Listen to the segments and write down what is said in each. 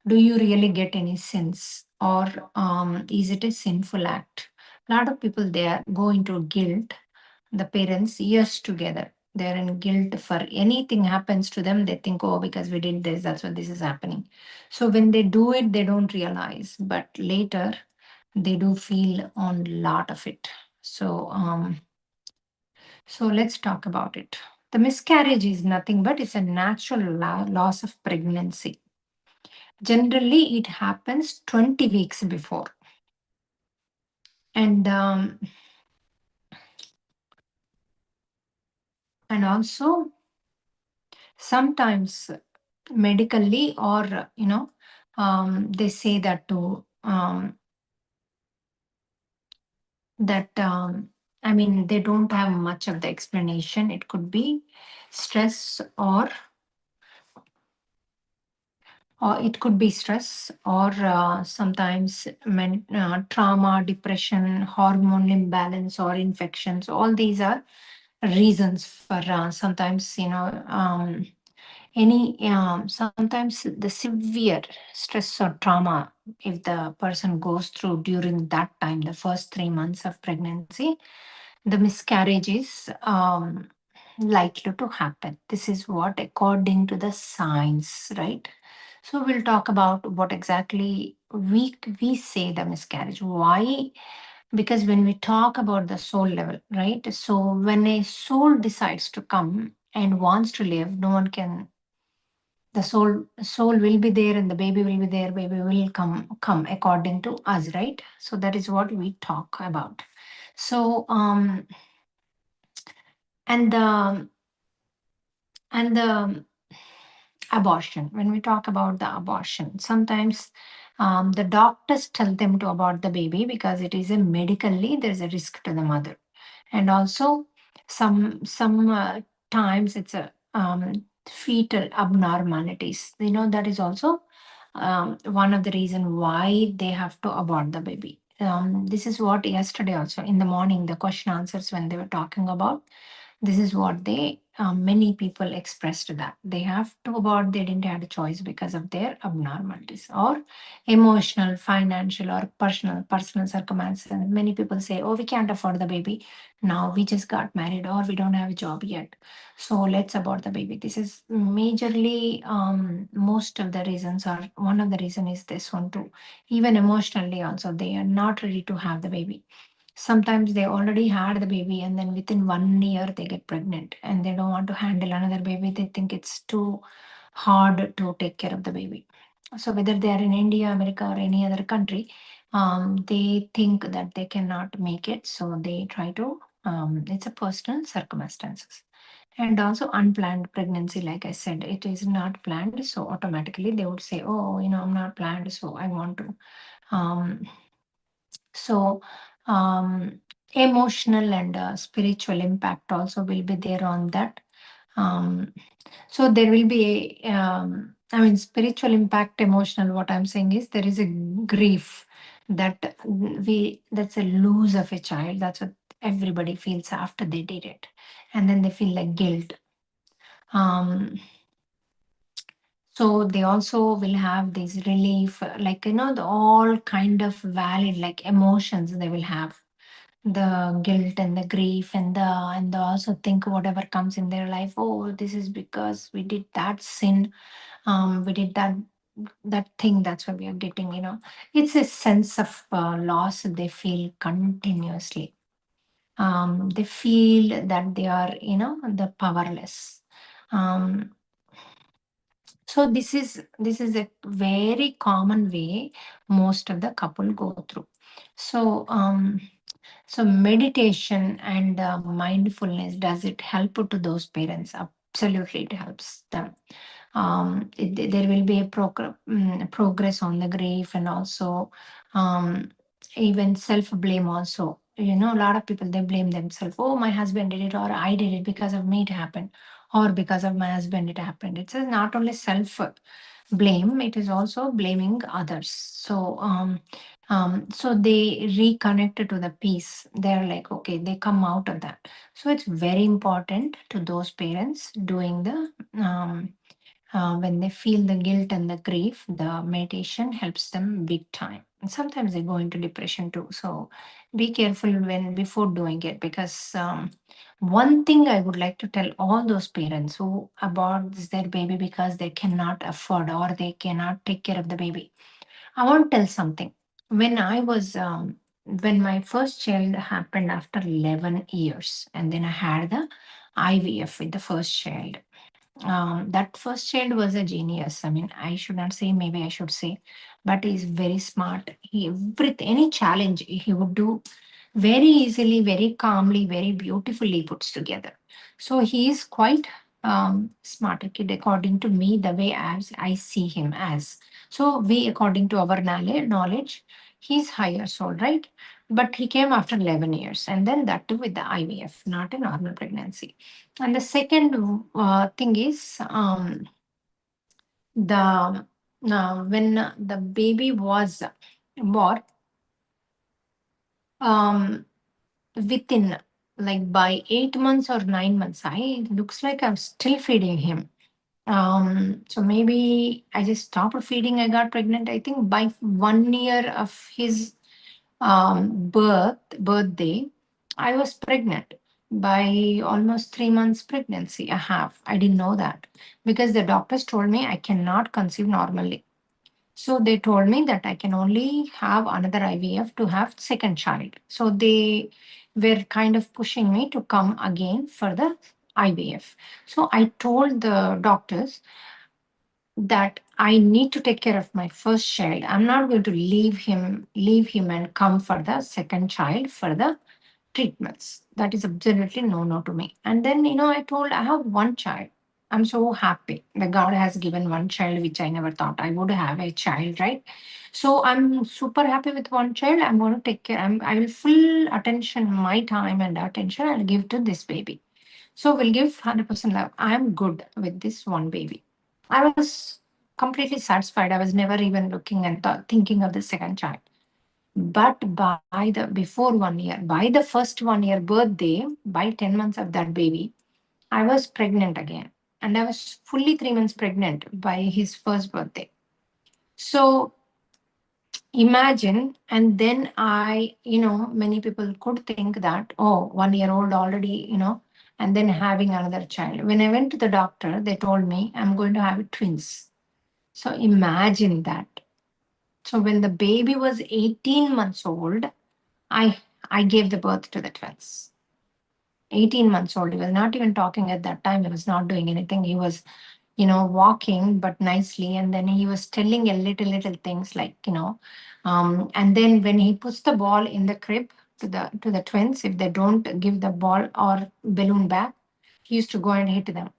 Do you really get any sense, or is it a sinful act? A lot of people there go into guilt, the parents, years together. They're in guilt for anything happens to them. They think, oh, because we did this, that's why this is happening. So when they do it, they don't realize, but later they do feel on lot of it. So let's talk about it. The miscarriage is nothing but it's a natural loss of pregnancy. Generally, it happens 20 weeks before. And also sometimes medically, or they say that to that I mean, they don't have much of the explanation. It could be stress, or it could be stress, or sometimes trauma, depression, hormone imbalance, or infections. All these are reasons for sometimes, any sometimes the severe stress or trauma, if the person goes through during that time, the first 3 months of pregnancy, the miscarriage is likely to happen. This is what according to the science, right? So we'll talk about what exactly we say the miscarriage. Why? Because when we talk about the soul level, right? So when a soul decides to come and wants to live, no one can. The soul will be there, and the baby will be there. Baby will come according to us, right? So that is what we talk about. So and the and the abortion, when we talk about the abortion, sometimes the doctors tell them to abort the baby because it is a medically there's a risk to the mother. And also some times it's a fetal abnormalities, that is also one of the reason why they have to abort the baby. This is what yesterday also in the morning the question answers, when they were talking about, this is what they many people expressed, that they have to abort, they didn't have a choice because of their abnormalities, or emotional, financial, or personal circumstances. Many people say, oh, we can't afford the baby now, we just got married, or we don't have a job yet, so let's abort the baby. This is majorly most of the reasons, or one of the reason is this one too. Even emotionally also, they are not ready to have the baby. Sometimes they already had the baby, and then within 1 year they get pregnant, and they don't want to handle another baby. They think it's too hard to take care of the baby. So whether they are in India, America, or any other country, they think that they cannot make it, so they try to. It's a personal circumstances. And also unplanned pregnancy, like I said, it is not planned, so automatically they would say, "Oh, I'm not planned, so I want to." Um, so, emotional and spiritual impact also will be there on that. Um, so there will be I mean, spiritual impact, emotional. What I'm saying is there is a grief that that's a lose of a child. That's what everybody feels after they did it, and then they feel like guilt. Um, so they also will have this relief, like the all kind of valid like emotions they will have, the guilt and the grief, and the also think whatever comes in their life, oh, this is because we did that sin, we did that thing, that's why we are getting, it's a sense of loss they feel continuously. They feel that they are, the powerless. um, so this is a very common way most of the couple go through. So so meditation and mindfulness, does it help to those parents? Absolutely, it helps them. There will be a progress on the grief, and also um, even self blame also. A lot of people, they blame themselves. Oh, my husband did it, or I did it, because of me it happened, or because of my husband it happened. It's not only self blame, it is also blaming others. So they reconnect to the peace. They're like, okay, they come out of that. So it's very important to those parents doing the when they feel the guilt and the grief, the meditation helps them big time. And sometimes they go into depression too. So be careful when before doing it, because one thing I would like to tell all those parents who aborts their baby because they cannot afford or they cannot take care of the baby. I want to tell something. When I was when my first child happened after 11 years, and then I had the IVF with the first child. That first child was a genius. I mean, I should not say, maybe I should say, but he's very smart. He every any challenge he would do very easily, very calmly, very beautifully puts together. So he is quite smarter kid according to me, the way as I see him as. So we, according to our knowledge, he's higher soul, right? But he came after 11 years, and then that too with the IVF, not a normal pregnancy. And the second thing is the when the baby was born, um, within like by 8 months or 9 months, I looks like I'm still feeding him. So maybe I just stopped feeding. I got pregnant. I think by 1 year of his birthday, I was pregnant by almost 3 months pregnancy. I didn't know that because the doctors told me I cannot conceive normally. So they told me that I can only have another IVF to have second child. So they were kind of pushing me to come again for the IVF. So I told the doctors that I need to take care of my first child. I'm not going to leave him and come for the second child for the treatments. That is absolutely no to me. And then, I told I have one child. I'm so happy that God has given one child, which I never thought I would have a child, right? So I'm super happy with one child. I'm going to take care. I will full attention, my time and attention I'll give to this baby. So we'll give 100% love. I'm good with this one baby. I was completely satisfied. I was never even looking and thinking of the second child. But by the before 1 year, by the first 1 year birthday, by 10 months of that baby, I was pregnant again. And I was fully 3 months pregnant by his first birthday. So imagine, and then many people could think that, oh, 1 year old already, and then having another child. When I went to the doctor, they told me I'm going to have twins. So imagine that. So when the baby was 18 months old, I I gave the birth to the twins. 18 months old. He was not even talking at that time. He was not doing anything. He was, walking but nicely. And then he was telling a little things like, and then when he puts the ball in the crib to the twins, if they don't give the ball or balloon back, he used to go and hit them.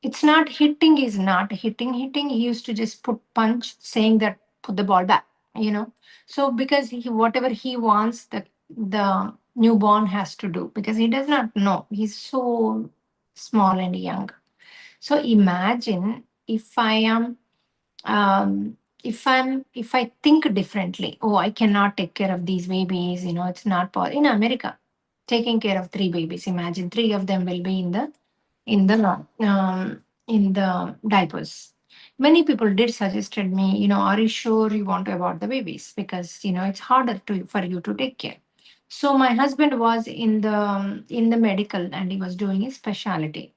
It's not hitting, he's not hitting. He used to just put punch saying that put the ball back, you know. So because whatever he wants, the newborn has to do because he does not know. He's so small and young. So imagine if I am if I think differently, oh, I cannot take care of these babies, it's not possible. In America, taking care of three babies, imagine three of them will be in the in the diapers. Many people did suggested me, are you sure you want to abort the babies? Because it's harder to for you to take care. So my husband was in the medical and he was doing his specialty.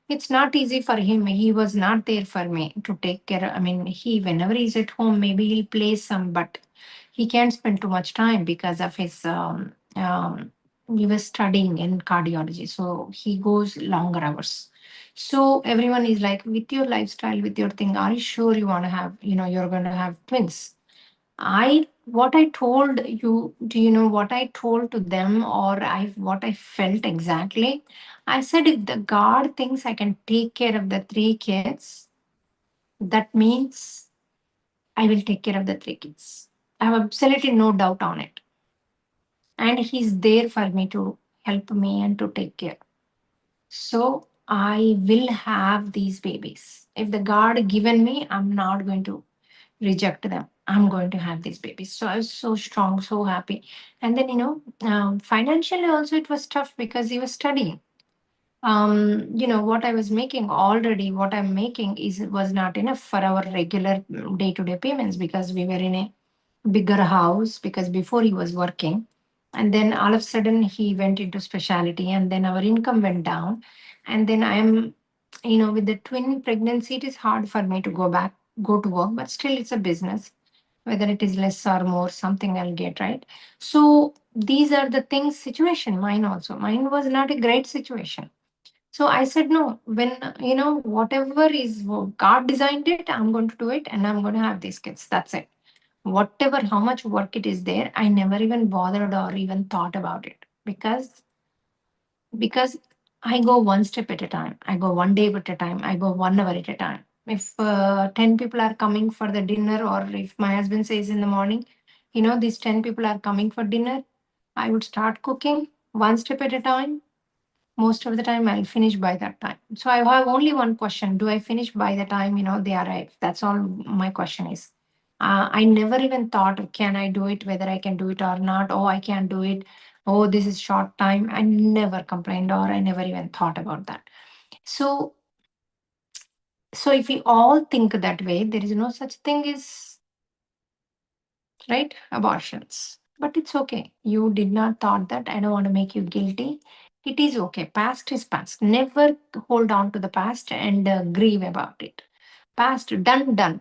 It's not easy for him. He was not there for me to take care. I mean, he whenever he's at home, maybe he'll play some, but he can't spend too much time because of his he was studying in cardiology, so he goes longer hours. So everyone is like, with your lifestyle, with your thing, are you sure you want to have, you're going to have twins? What I told you, do you know what I told to them, or what I felt exactly? I said, if the God thinks I can take care of the three kids, that means I will take care of the three kids. I have absolutely no doubt on it. And He's there for me to help me and to take care. So I will have these babies. If the God given me, I'm not going to reject them. I'm going to have these babies. So I was so strong, so happy. And then, financially also it was tough because he was studying. What I was making already, what I'm making is was not enough for our regular day-to-day payments, because we were in a bigger house, because before he was working, and then all of a sudden he went into specialty, and then our income went down. And then I'm, with the twin pregnancy, it is hard for me to go to work, but still it's a business. Whether it is less or more, something I'll get, right? So these are the things, situation. Mine was not a great situation. So I said, no, when, whatever is God designed it, I'm going to do it, and I'm going to have these kids. That's it. Whatever, how much work it is there, I never even bothered or even thought about it, because I go one step at a time. I go one day at a time. I go 1 hour at a time. If 10 people are coming for the dinner, or if my husband says in the morning, these 10 people are coming for dinner, I would start cooking one step at a time. Most of the time I'll finish by that time. So I have only one question: do I finish by the time they arrive? That's all my question is. I never even thought, can I do it, whether I can do it or not. Oh, I can't do it. Oh, this is short time. I never complained, or I never even thought about that. So so if we all think that way, there is no such thing as, right, abortions. But it's okay, you did not thought that. I don't want to make you guilty. It is okay, past is past. Never hold on to the past and grieve about it. Past, done, done.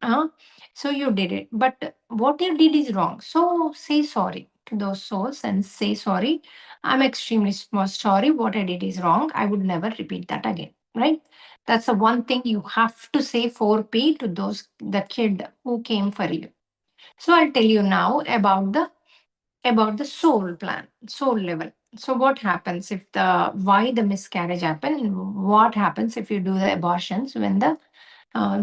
uh, so you did it, but what you did is wrong. So say sorry to those souls, and say sorry, I'm extremely sorry, what I did is wrong, I would never repeat that again, right? That's the one thing you have to say 4P to those, the kid who came for you. So I'll tell you now about the soul plan, soul level. So what happens if the why the miscarriage happen, and what happens if you do the abortions when the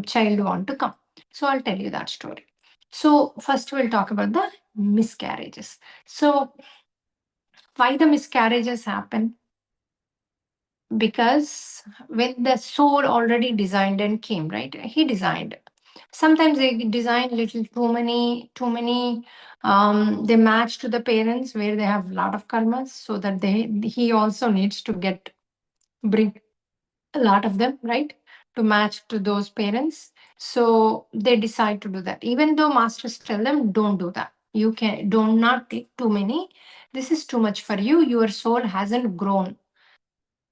child want to come. So I'll tell you that story. So first we'll talk about the miscarriages. So why the miscarriages happen? Because when the soul already designed and came, right? He designed. Sometimes they design little too many. They match to the parents where they have a lot of karmas, so that he also needs to bring a lot of them, right, to match to those parents. So they decide to do that, even though masters tell them, don't do that. You can do not take too many. This is too much for you. Your soul hasn't grown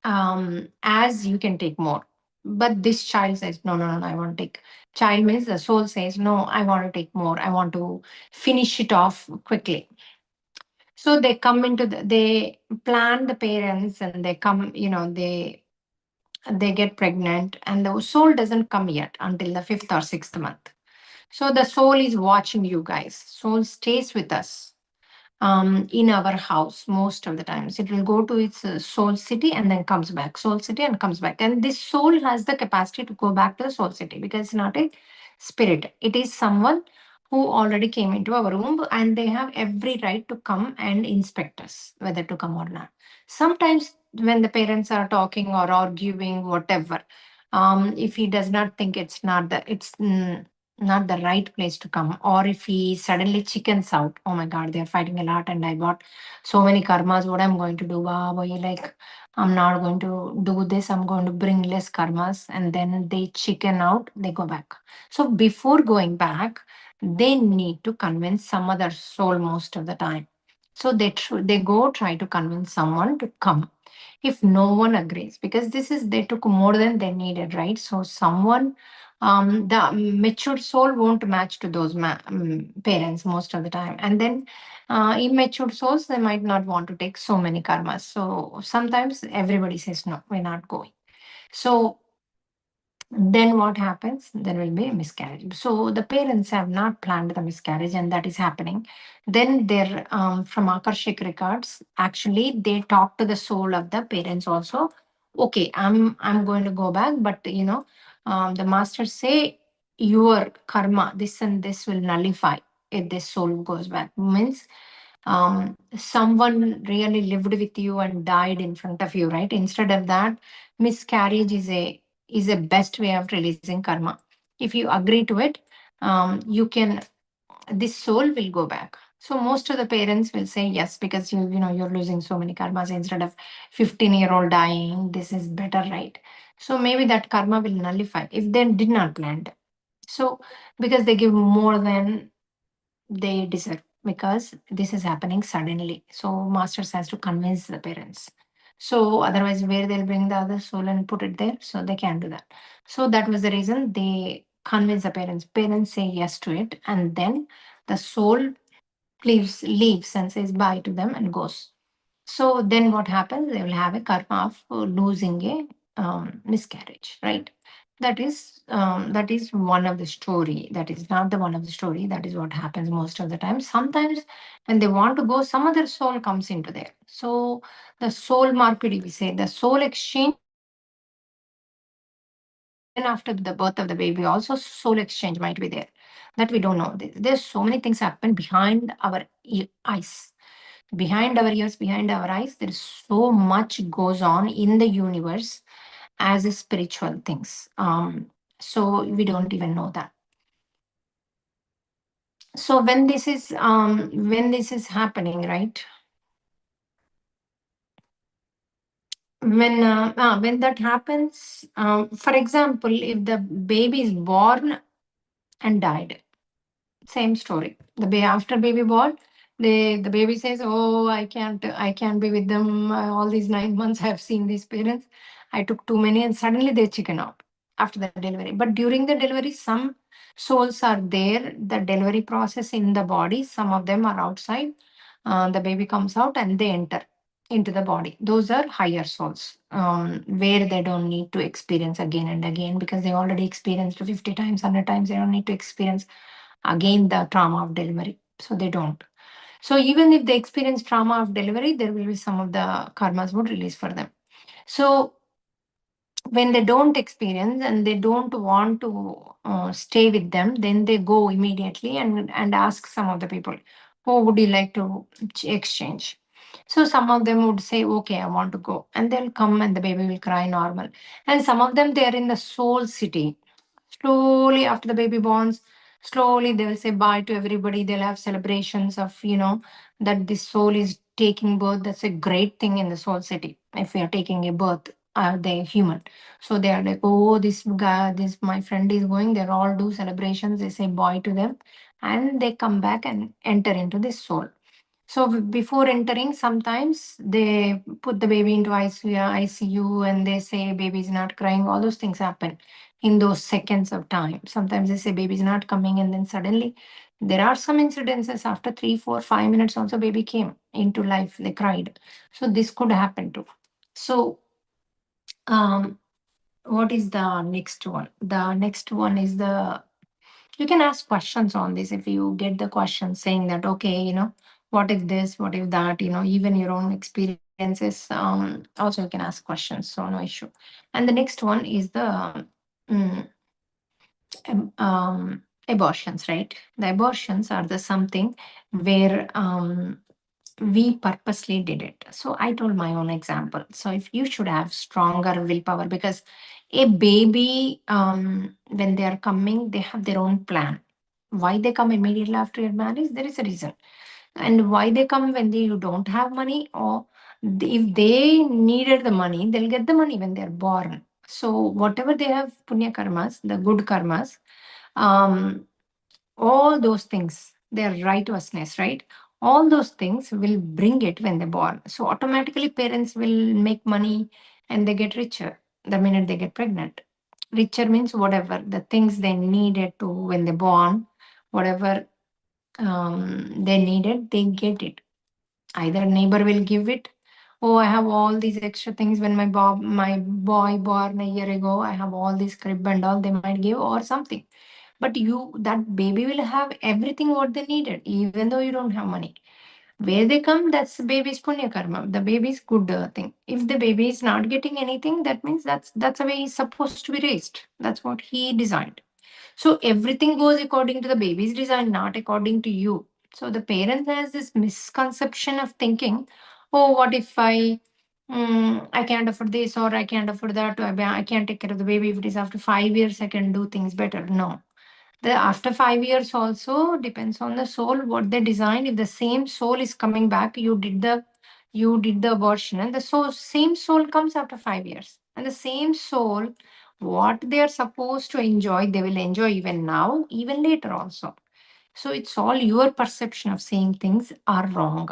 as you can take more. But this child says, no, no, no, no, I want to take. Child means the soul says, no, I want to take more. I want to finish it off quickly. So they come they plan the parents, and they come, they get pregnant, and the soul doesn't come yet until the fifth or sixth month. So the soul is watching you guys. Soul stays with us in our house most of the times. It will go to its soul city and then comes back, soul city and comes back. And this soul has the capacity to go back to the soul city, because it's not a spirit. It is someone who already came into our womb, and they have every right to come and inspect us, whether to come or not. Sometimes when the parents are talking or arguing, whatever, if he does not think it's not the right place to come, or if he suddenly chickens out, oh my god, they're fighting a lot, and I got so many karmas, what I'm going to do, Baba, like, I'm not going to do this, I'm going to bring less karmas, and then they chicken out, they go back. So before going back, they need to convince some other soul most of the time. So they go try to convince someone to come. If no one agrees, because they took more than they needed, right? So someone, the mature soul won't match to those parents most of the time, and then immature souls, they might not want to take so many karmas. So sometimes everybody says, no, we're not going. So then what happens? There will be a miscarriage. So the parents have not planned the miscarriage, and that is happening. Then they're from Akashik records. Actually, they talk to the soul of the parents also. Okay, I'm going to go back, but the masters say your karma, this and this will nullify if this soul goes back. Means someone really lived with you and died in front of you, right? Instead of that, miscarriage is a best way of releasing karma. If you agree to it, you can, this soul will go back. So most of the parents will say yes, because you're losing so many karmas instead of 15-year-old dying. This is better, right? So maybe that karma will nullify if they did not plant. So because they give more than they deserve, because this is happening suddenly. So masters has to convince the parents. So otherwise, where they'll bring the other soul and put it there, so they can't do that. So that was the reason they convince the parents. Parents say yes to it, and then the soul leaves and says bye to them and goes. So then what happens? They will have a karma of losing a miscarriage, right? That is one of the story. That is not the one of the story. That is what happens most of the time. Sometimes when they want to go, some other soul comes into there. So the soul marpidi, we say, the soul exchange might be there. Even after the birth of the baby, also soul exchange might be there. That we don't know. There's so many things happen behind our eyes, behind our ears, behind our eyes. There is so much goes on in the universe as a spiritual things. So we don't even know that. So when this is happening, right? When that happens, for example, if the baby is born and died, same story. After baby born, the baby says, "Oh, I can't be with them. All these 9 months, I have seen these parents. I took too many," and suddenly they chicken out after the delivery. But during the delivery, some souls are there. The delivery process in the body. Some of them are outside. The baby comes out and they enter into the body. Those are higher souls, where they don't need to experience again and again, because they already experienced 50 times, 100 times. They don't need to experience again the trauma of delivery. So they don't. So even if they experience trauma of delivery, there will be some of the karmas would release for them. So when they don't experience and they don't want to stay with them, then they go immediately and ask some of the people, who would you like to exchange? So some of them would say, okay, I want to go, and they'll come and the baby will cry normal. And some of them, they are in the soul city. Slowly, after the baby borns, slowly they will say bye to everybody. They'll have celebrations of, that this soul is taking birth. That's a great thing in the soul city. If we are taking a birth, are they human? So they are like, oh, this guy, this my friend is going. They all do celebrations. They say bye to them, and they come back and enter into this soul. So before entering, sometimes they put the baby into ICU and they say baby is not crying. All those things happen in those seconds of time. Sometimes they say baby is not coming, and then suddenly there are some incidences after 3, 4, 5 minutes also baby came into life. They cried. So this could happen too. So um, what is the next one? The next one is the you can ask questions on this. If you get the question saying that, okay, what if this, what if that, even your own experiences, also you can ask questions, so no issue. And the next one is the mm, abortions, right? The abortions are the something where we purposely did it. So I told my own example. So if you should have stronger willpower, because a baby, when they are coming, they have their own plan. Why they come immediately after your marriage? There is a reason. And why they come when you don't have money, or if they needed the money, they'll get the money when they're born. So whatever they have punya karmas, the good karmas, um, all those things, their righteousness, right? All those things will bring it when they're born. So automatically parents will make money and they get richer the minute they get pregnant. Richer means whatever the things they needed to when they're born, whatever they needed, they get it. Either neighbor will give it. Oh, I have all these extra things when my boy born a year ago. I have all this crib and all they might give or something. But that baby will have everything what they needed, even though you don't have money. Where they come, that's the baby's punya karma. The baby's good thing. If the baby is not getting anything, that means that's the way he's supposed to be raised. That's what he designed. So everything goes according to the baby's design, not according to you. So the parent has this misconception of thinking, oh, what if I can't afford this or I can't afford that, or I can't take care of the baby. If it is after 5 years, I can do things better. No, The after 5 years also depends on the soul what they designed. If the same soul is coming back, you did the abortion, and the same soul comes after 5 years, and the same soul, what they are supposed to enjoy, they will enjoy even now, even later also. So it's all your perception of saying things are wrong.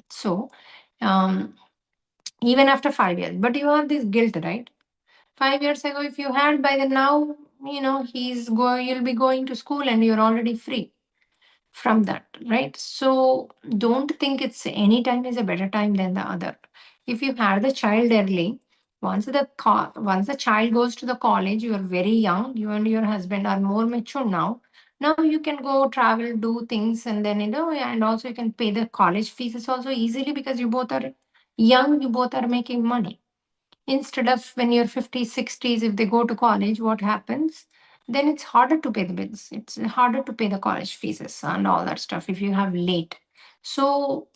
So um, even after 5 years, but you have this guilt, right? 5 years ago, if you had, by the now, you'll be going to school and you're already free from that, right? So don't think it's any time is a better time than the other. If you had the child early, once the child goes to the college, you are very young, you and your husband are more mature now. Now you can go travel, do things, and then and also you can pay the college fees also easily because you both are young, you both are making money. Instead of when you're 50s, 60s, if they go to college, what happens? Then it's harder to pay the bills. It's harder to pay the college fees and all that stuff if you have late. So,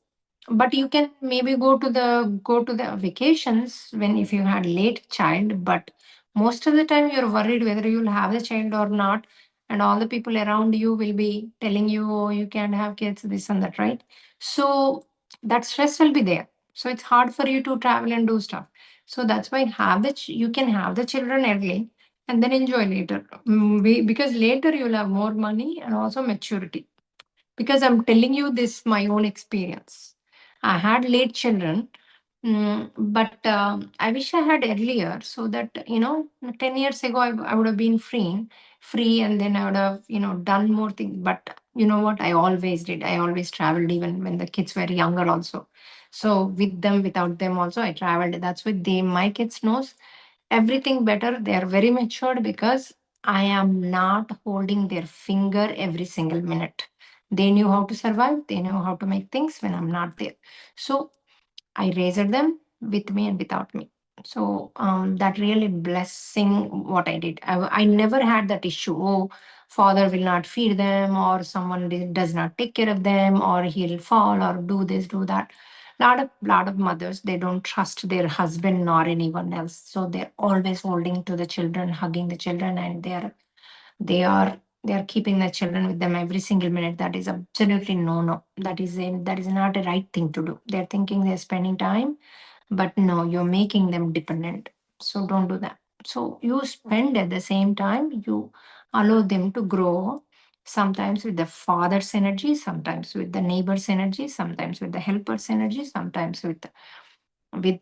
but you can maybe go to the vacations when if you had late child, but most of the time you're worried whether you'll have the child or not, and all the people around you will be telling you, oh, you can't have kids, this and that, right? So that stress will be there. So it's hard for you to travel and do stuff. So that's why you can have the children early and then enjoy later. Because later you'll have more money and also maturity, because I'm telling you this my own experience. I had late children, but I wish I had earlier so that 10 years ago I would have been free, and then I would have done more things. But you know what? I always did. I always traveled even when the kids were younger also. So with them, without them also, I traveled. That's what my kids knows everything better. They are very matured because I am not holding their finger every single minute. They knew how to survive, they knew how to make things when I'm not there. So I raised them with me and without me. So that really blessing what I did. I never had that issue. Oh, father will not feed them, or someone does not take care of them, or he'll fall, or do this, do that. Lot of mothers, they don't trust their husband nor anyone else. So they're always holding to the children, hugging the children, and they are keeping the children with them every single minute. That is absolutely no. That is not a right thing to do. They're thinking they're spending time, but no, you're making them dependent. So don't do that. So you spend at the same time, you allow them to grow, sometimes with the father's energy, sometimes with the neighbor's energy, sometimes with the helper's energy, sometimes with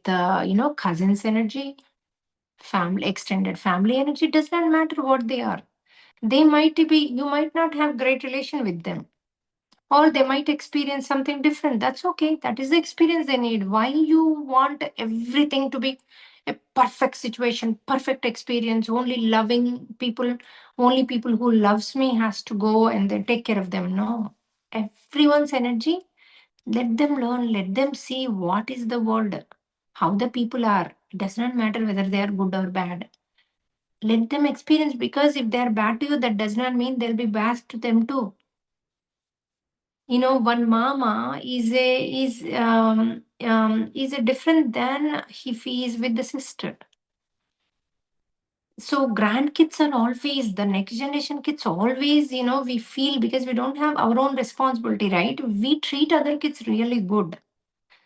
the cousin's energy, family, extended family energy. Does not matter what they are. You might not have great relation with them, or they might experience something different. That's okay. That is the experience they need. Why you want everything to be a perfect situation, perfect experience, only loving people, only people who loves me has to go and they take care of them? No. Everyone's energy, let them learn, let them see what is the world, how the people are. It does not matter whether they are good or bad. Let them experience, because if they are bad to you, that does not mean they'll be bad to them too. One mama is a different than if he is with the sister. So grandkids are always the next generation kids. Always, we feel because we don't have our own responsibility, right? We treat other kids really good.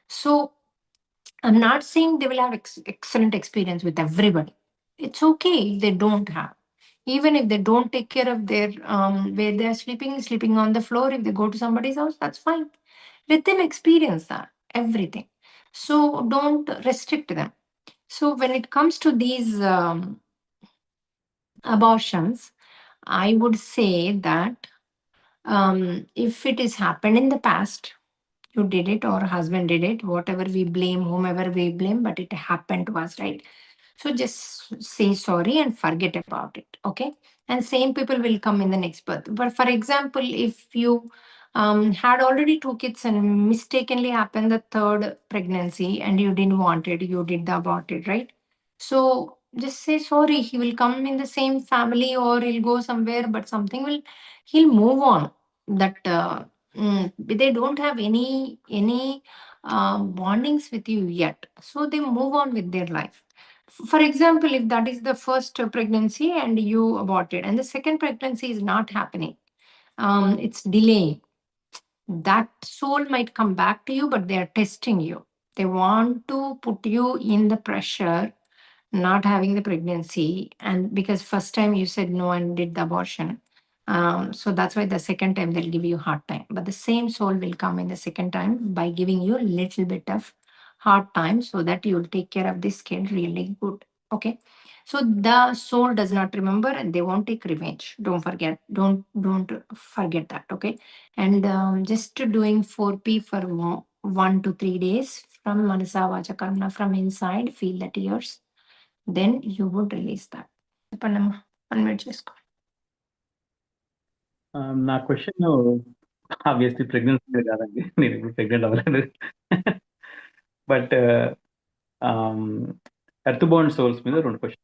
So I'm not saying they will have excellent experience with everybody. It's okay if they don't have. Even if they don't take care of their where they're sleeping on the floor. If they go to somebody's house, that's fine. Let them experience that everything. So don't restrict them. So when it comes to these abortions, I would say that if it has happened in the past, you did it or husband did it, whatever we blame, whomever we blame, but it happened to us, right? So just say sorry and forget about it, okay? And same people will come in the next birth. But for example, if you had already two kids and mistakenly happened the third pregnancy and you didn't want it, you did the aborted, right? So just say sorry. He will come in the same family or he'll go somewhere, but he'll move on. That they don't have any bondings with you yet, so they move on with their life. For example, if that is the first pregnancy and you aborted, and the second pregnancy is not happening, it's delaying. That soul might come back to you, but they are testing you. They want to put you in the pressure, not having the pregnancy, and because first time you said no and did the abortion. So that's why the second time they'll give you hard time. But the same soul will come in the second time by giving you a little bit of hard time so that you'll take care of this kid really good. Okay. So the soul does not remember and they won't take revenge. Don't forget. Don't forget that. Okay. And just doing 4P for 1 to 3 days from Manasa Vacha Karma from inside, feel the tears, then you would release that. చెప్పండమ్మా, unmute చేసుకో. నా question obviously pregnancy కాదండి, నేను ఇప్పుడు pregnant అవ్వలేదు. But earth bound souls మీద 2 question.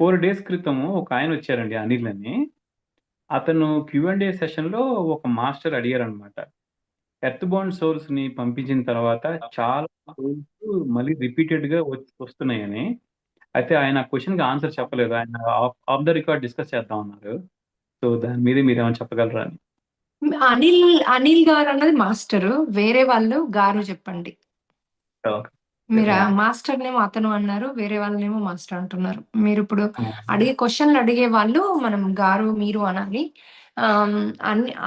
4 days క్రితము ఒక ఆయన వచ్చారండి, అనిల్ అని. అతను Q&A సెషన్లో ఒక మాస్టర్ అడిగారనమాట, ఎర్త్ బౌండ్ సోల్స్ ని పంపించిన తర్వాత చాలా సోల్స్ మళ్ళీ రిపీటెడ్ గా వస్తున్నాయని. అయితే ఆయన క్వశ్చన్ కి ఆన్సర్ చెప్పలేదు, ఆయన ఆఫ్ ద రికార్డ్ డిస్కస్ చేద్దాం అన్నారు. సో దాని మీద మీరు ఏమైనా చెప్పగలరా అని. అనిల్ గారు అన్నది మాస్టర్, వేరే వాళ్ళు గారు చెప్పండి. మీరు మాస్టర్ నేమో అతను అన్నారు, వేరే వాళ్ళనేమో మాస్టర్ అంటున్నారు. మీరు ఇప్పుడు అడిగే క్వశ్చన్లు అడిగే వాళ్ళు మనం గారు మీరు అనాలి.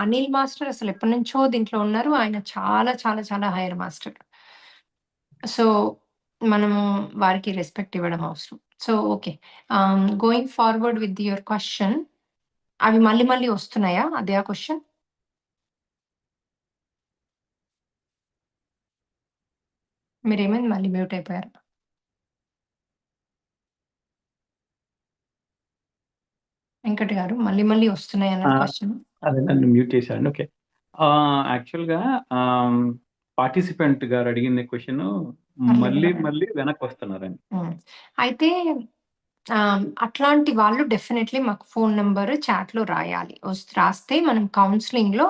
అనిల్ మాస్టర్ అసలు ఎప్పటి నుంచో దీంట్లో ఉన్నారు, ఆయన చాలా చాలా చాలా హైయర్ మాస్టర్. సో మనము వారికి రెస్పెక్ట్ ఇవ్వడం అవసరం. So okay, going forward with your question, అవి మళ్ళీ మళ్ళీ వస్తున్నాయా? అదే ఆ క్వశ్చన్. మీరేమైంది మళ్ళీ మ్యూట్ అయిపోయారు? వెంకట్ గారు మళ్ళీ మళ్ళీ వస్తున్నాయి అన్న క్వశ్చన్. అదే నన్ను మ్యూట్ చేశారండి. ఓకే, యాక్చువల్గా పార్టిసిపెంట్ గారు అడిగిన క్వశ్చన్ మళ్ళీ మళ్ళీ వెనక్కి వస్తున్నారండి. అయితే అట్లాంటి వాళ్ళు డెఫినెట్లీ మాకు ఫోన్ నెంబర్ చాట్ లో రాయాలి. రాస్తే మనం కౌన్సిలింగ్ లో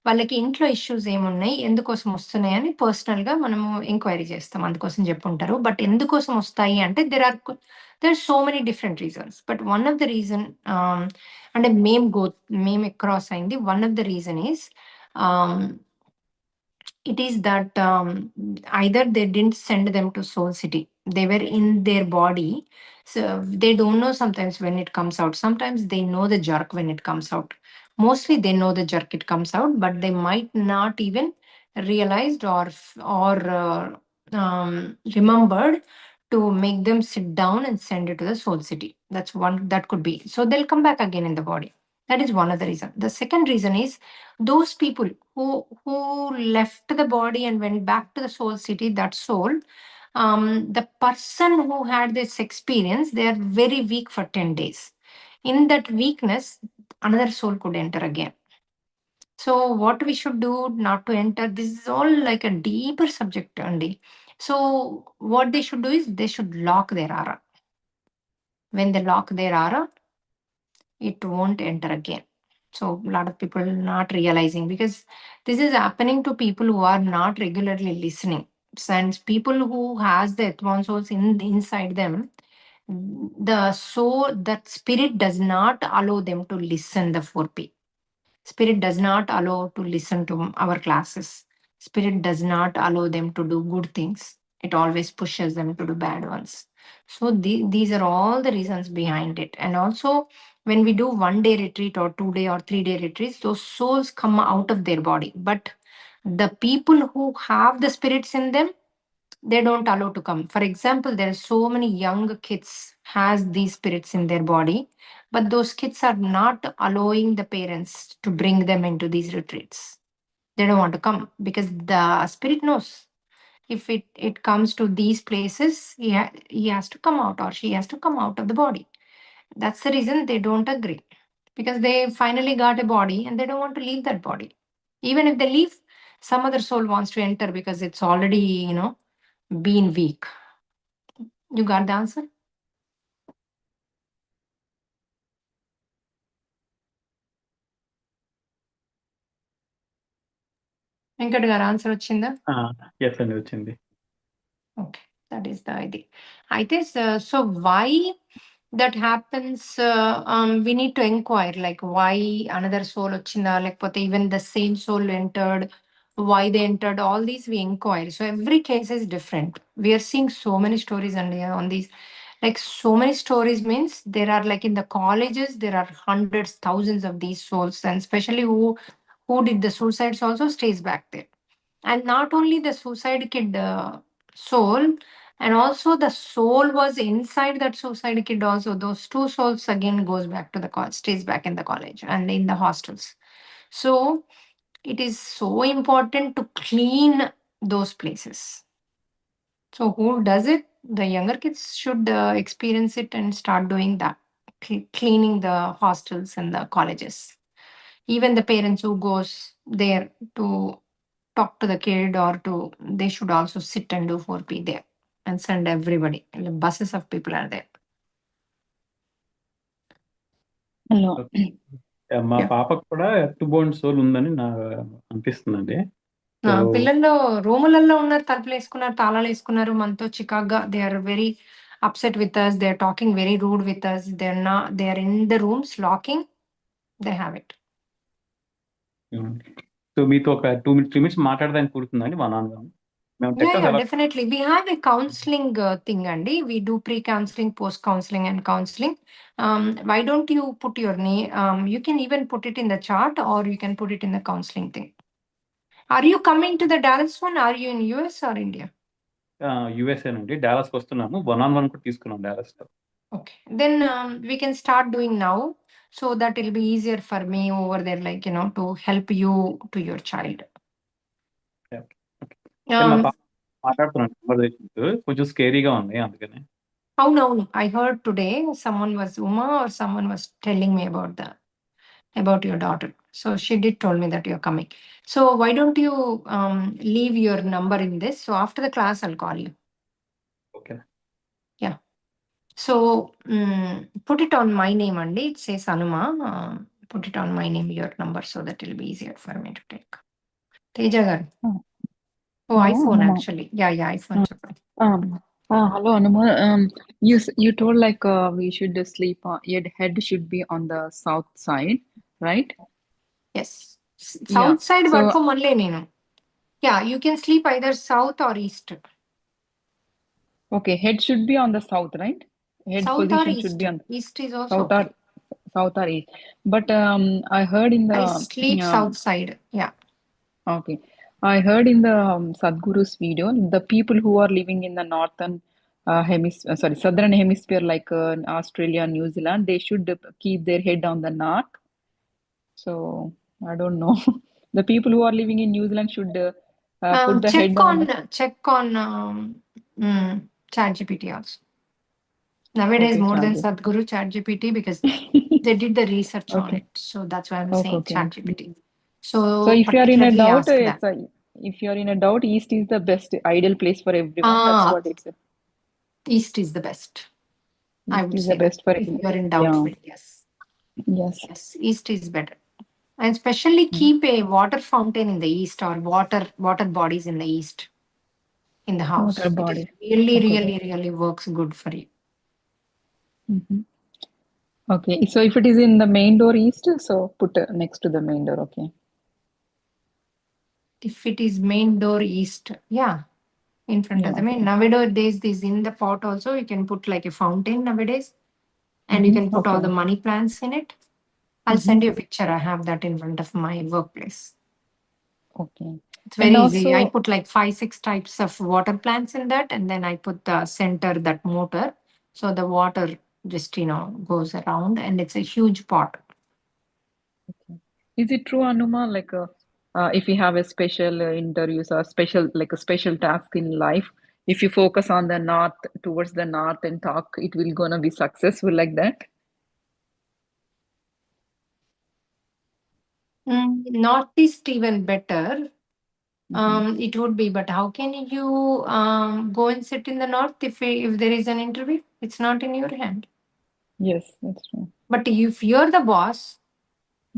వాళ్ళకి ఇంట్లో ఇష్యూస్ ఏమున్నాయి, ఎందుకోసం వస్తున్నాయి అని పర్సనల్ గా మనము ఎంక్వైరీ చేస్తాం. అందుకోసం చెప్పుంటారు. బట్ ఎందుకోసం వస్తాయి అంటే there are so many different reasons. But one of the reason, అంటే మేము క్రాస్ అయింది, one of the reason is it is that either they didn't send them to soul city, they were in their body, so they don't know sometimes when it comes out. Sometimes they know the jerk when it comes out. Mostly they know the jerk it comes out, but they might not even realized or remembered to make them sit down and send it to the soul city. That's one that could be, so they'll come back again in the body. That is one of the reason. The second reason is those people who left the body and went back to the soul city, that soul, the person who had this experience, they are very weak for 10 days. In that weakness, another soul could enter again. So what we should do not to enter, this is all like a deeper subject only. So what they should do is they should lock their aura. When they lock their aura, it won't enter again. So a lot of people not realizing, because this is happening to people who are not regularly listening. Since people who has the Atman souls inside them, the soul, that spirit does not allow them to listen the 4P. Spirit does not allow to listen to our classes. Spirit does not allow them to do good things. It always pushes them to do bad ones. So these are all the reasons behind it. And also, when we do 1 day retreat or 2 day or 3 day retreats, those souls come out of their body. But the people who have the spirits in them, they don't allow to come. For example, there are so many young kids has these spirits in their body, but those kids are not allowing the parents to bring them into these retreats. They don't want to come because the spirit knows if it comes to these places, he has to come out or she has to come out of the body. That's the reason they don't agree, because they finally got a body and they don't want to leave that body. Even if they leave, some other soul wants to enter because it's already, been weak. You got the answer? Venkat గారు answer వచ్చిందా? Yes అండి, వచ్చింది. Okay, that is the idea. I guess so. Why that happens? We need to inquire, like why another soul వచ్చిందా, లేకపోతే even the same soul entered, why they entered. All these we inquire. So every case is different. We are seeing so many stories on these. Like so many stories means there are like in the colleges there are hundreds, thousands of these souls, and especially who did the suicides also stays back there. And not only the suicide kid soul, and also the soul was inside that suicide kid also. Those two souls again goes back to the college, stays back in the college and in the hostels. So it is so important to clean those places. So who does it? The younger kids should experience it and start doing that, cleaning the hostels and the colleges. Even the parents who goes there to talk to the kid or to, they should also sit and do 4P there and send everybody. Buses of people are there. Hello. మా Yeah. పాపకు కూడా earth Born soul ఉందని నాకు అనిపిస్తుందండి. So పిల్లల్లో రూములలో ఉన్నారు, తలుపులు వేసుకున్నారు, తాళాలు వేసుకున్నారు, మనతో చికాగ్గా. They are very upset with us, they are talking very rude with us, they are in the rooms locking, they have it. So మీతో ఒక 2 minutes 3 minutes మాట్లాడడానికి కుడుతుందండి వన్ ఆన్ వన్? మేము Yeah, టెక్కస్ yeah, ఎలా definitely. We have a counseling thing, Andy. We do pre-counseling, post-counseling, and counseling. Why don't you put your name? You can even put it in the chart, or you can put it in the counseling thing. Are you coming to the Dallas one? Are you in US or India? USA నుండి డాలస్కి వస్తున్నాము. One on one కూడా తీసుకున్నాం డాలస్లో. Okay, then we can start doing now, so that it'll be easier for me over there, like to help you to your child. మా Um, పాప మాట్లాడుతున్నాను conversations, కొంచెం స్కేరీగా ఉంది అందుకని. oh no, I heard today someone was Uma or someone was telling me about your daughter. So she did told me that you're coming. So why don't you leave your number in this? So after the class, I'll call you. Okay. Yeah. So put it on my name only. It says Anuma. Put it on my name, your number, so that it'll be easier for me to take. Teja garu. Oh, iPhone Anuma. actually. Yeah, iPhone. Hello, Anuma. You told like we should sleep. Your head should be on the south side, right? Yes. Yeah. South side, So but manle nenu. Yeah, you can sleep either south or east. okay, head should be on the south, right? Head South or position should east. be on East is also south okay. or east. But I heard in the I sleep south side. Yeah. okay, I heard in the Sadhguru's video, the people who are living in the northern southern hemisphere, like Australia, New Zealand, they should keep their head on the north. So I don't know. The people who are living in New Zealand should put the head on the. Check on ChatGPT also. Nowadays, Okay, more than charges. Sadhguru, ChatGPT, because they did the research on Okay. it. So that's why I'm Okay. saying Okay. ChatGPT. So So if you are in a particularly doubt, ask that. if you are in a doubt, east is the best ideal place for everyone. That's what it's. East is the best. I East would is the say that. best for If you're in yeah. doubt, yes. Yes. Yes, east is better. And especially keep a water fountain in the east, or water bodies in the east in the Water house. It is body. really, Okay. really, really works good for you. Mm-hmm. Okay. So if it is in the main door east, so put next to the main door. Okay. If it is main door east, yeah, in front Yeah. of the main. Okay. Nowadays, this in the pot also, you can put like a fountain nowadays, and you Mm-hmm. can put all Okay. the money plants in it. I'll Mm-hmm. send you a picture. I have that in front of my workplace. Okay. It's And very easy. I also, put like 5, 6 types of water plants in that, and then I put the center, that motor. So the water just, goes around, and it's a huge pot. okay. Is it true, Anuma? Like, if you have a special interviews or special like a special task in life, if you focus on the north towards the north and talk, it will gonna be successful like that. Northeast even better. Mm-hmm. It would be, but how can you go and sit in the north if there is an interview? It's not in your hand. Yes, that's true. But if you're the boss,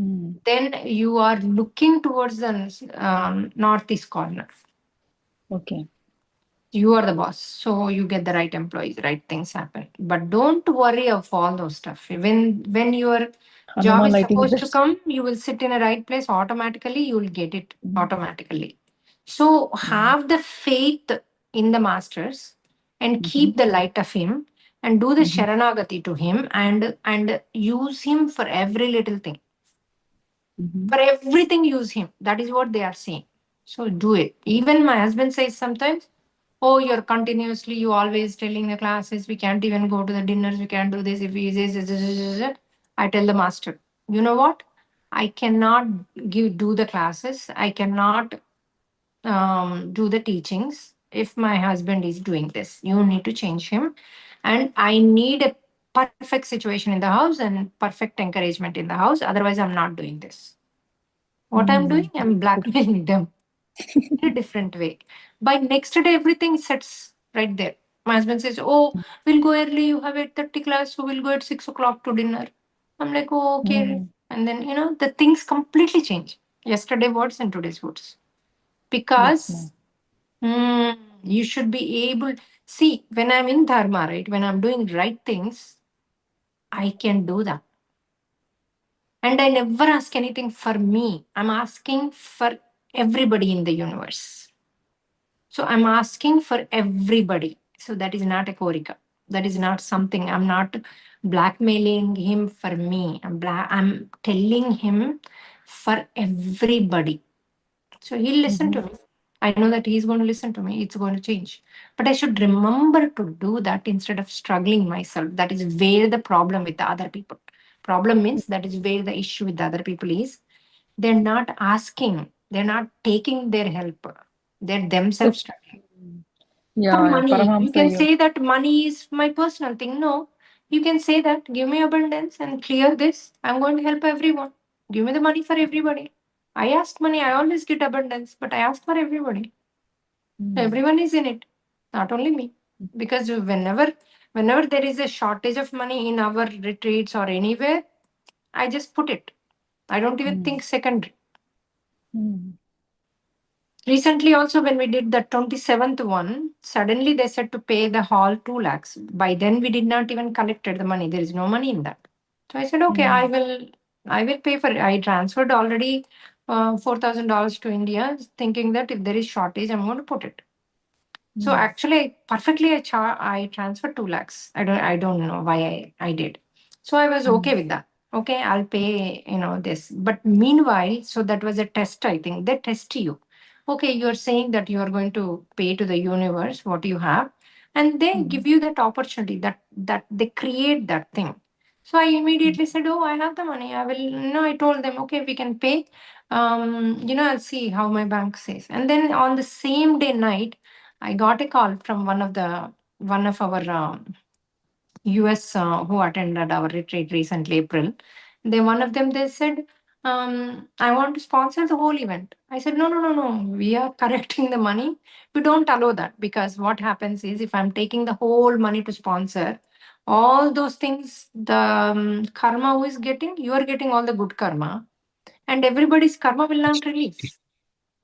Mm. then you are looking towards the northeast corner. Okay. You are the boss, so you get the right employees, right things happen. But don't worry of all those stuff. When your job Hanuman is lighting is supposed to just. come, you will sit in a right place automatically. You will get it Mm, automatically. So mm, have the faith in the masters and mhm, keep the light of him and do the mhm, sharanagati to him and use him for every little thing. mhm, For everything, use him. That is what they are saying. So do it. Even my husband says sometimes, oh, you're continuously, you always telling the classes, we can't even go to the dinners, we can't do this. If he says, I tell the master, you know what? I cannot do the classes. I cannot do the teachings if my husband is doing this. You need to change him. And I need a perfect situation in the house and perfect encouragement in the house. Otherwise, I'm not doing this. What I'm doing, mm. I'm blackmailing them in a different way. By next day, everything sets right there. My husband says, oh, we'll go early. You have 8:30 class, so we'll go at 6 o'clock to dinner. I'm like, oh, okay. Mm. And then, the things completely change. Yesterday words and today's words. Yes, ma'am. Because you should be able, see, when I'm in Dharma, right, when I'm doing right things, I can do that. And I never ask anything for me. I'm asking for everybody in the universe. So I'm asking for everybody. So that is not a korika. That is not something. I'm not blackmailing him for me. I'm telling him for everybody. So he'll listen Mhm, to me. I know that he's going to listen to me. It's going to change. But I should remember to do that instead of struggling myself. That is where the problem with the other people. Problem means that is where the issue with the other people is. They're not asking. They're not taking their help. They're So, themselves struggling. mm, For yeah, yeah, money, you Paramahamsa, can you. say that money is my personal thing. No, you can say that give me abundance and clear this. I'm going to help everyone. Give me the money for everybody. I ask money. I always get abundance, but I ask for everybody. Mm, Everyone is in it, not only me. Because whenever there is a shortage of money in our retreats or anywhere, I just put it. I don't even mm, think secondary. mm, Recently, also, when we did the 27th one, suddenly they said to pay the hall 2 lakhs. By then, we did not even collected the money. There is no money in that. So I said, okay, I mm, will, I will pay for it. I transferred already $4,000 to India, thinking that if there is shortage, I'm going to put it. So mm, actually, perfectly, I transferred 2 lakhs. I don't know why I did. So I was mm, okay with that. Okay, I'll pay, this. But meanwhile, so that was a test, I think. They test you. Okay, you're saying that you are going to pay to the universe what you have, and they mm, give you that opportunity that they create that thing. So I mm, immediately said, oh, I have the money. I will, I told them, okay, we can pay. I'll see how my bank says. And then on the same day night, I got a call from one of our US who attended our retreat recently, April. They one of them they said, I want to sponsor the whole event. I said, no, no, no, no. We are correcting the money. We don't allow that because what happens is if I'm taking the whole money to sponsor, all those things, the karma who is getting, you are getting all the good karma, and everybody's karma will not release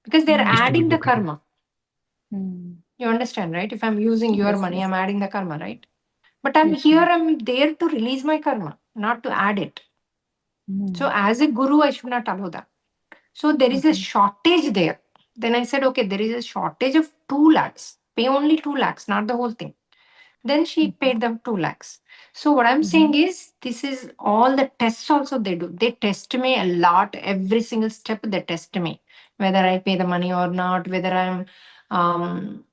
because they're mm, adding the karma. mm. You understand, right? If I'm using your Yes, money, yes, I'm adding the karma, right? But I'm yes, here, ma'am. I'm there to release my karma, not to add it. So Mm, as a guru, I should not allow that. So there is a mhm, shortage there. Then I said, okay, there is a shortage of 2 lakhs. Pay only 2 lakhs, not the whole thing. Then she mhm, paid them 2 lakhs. So what I'm mhm, saying is, this is all the tests also they do. They test me a lot. Every single step they test me, whether I pay the money or not, whether I'm,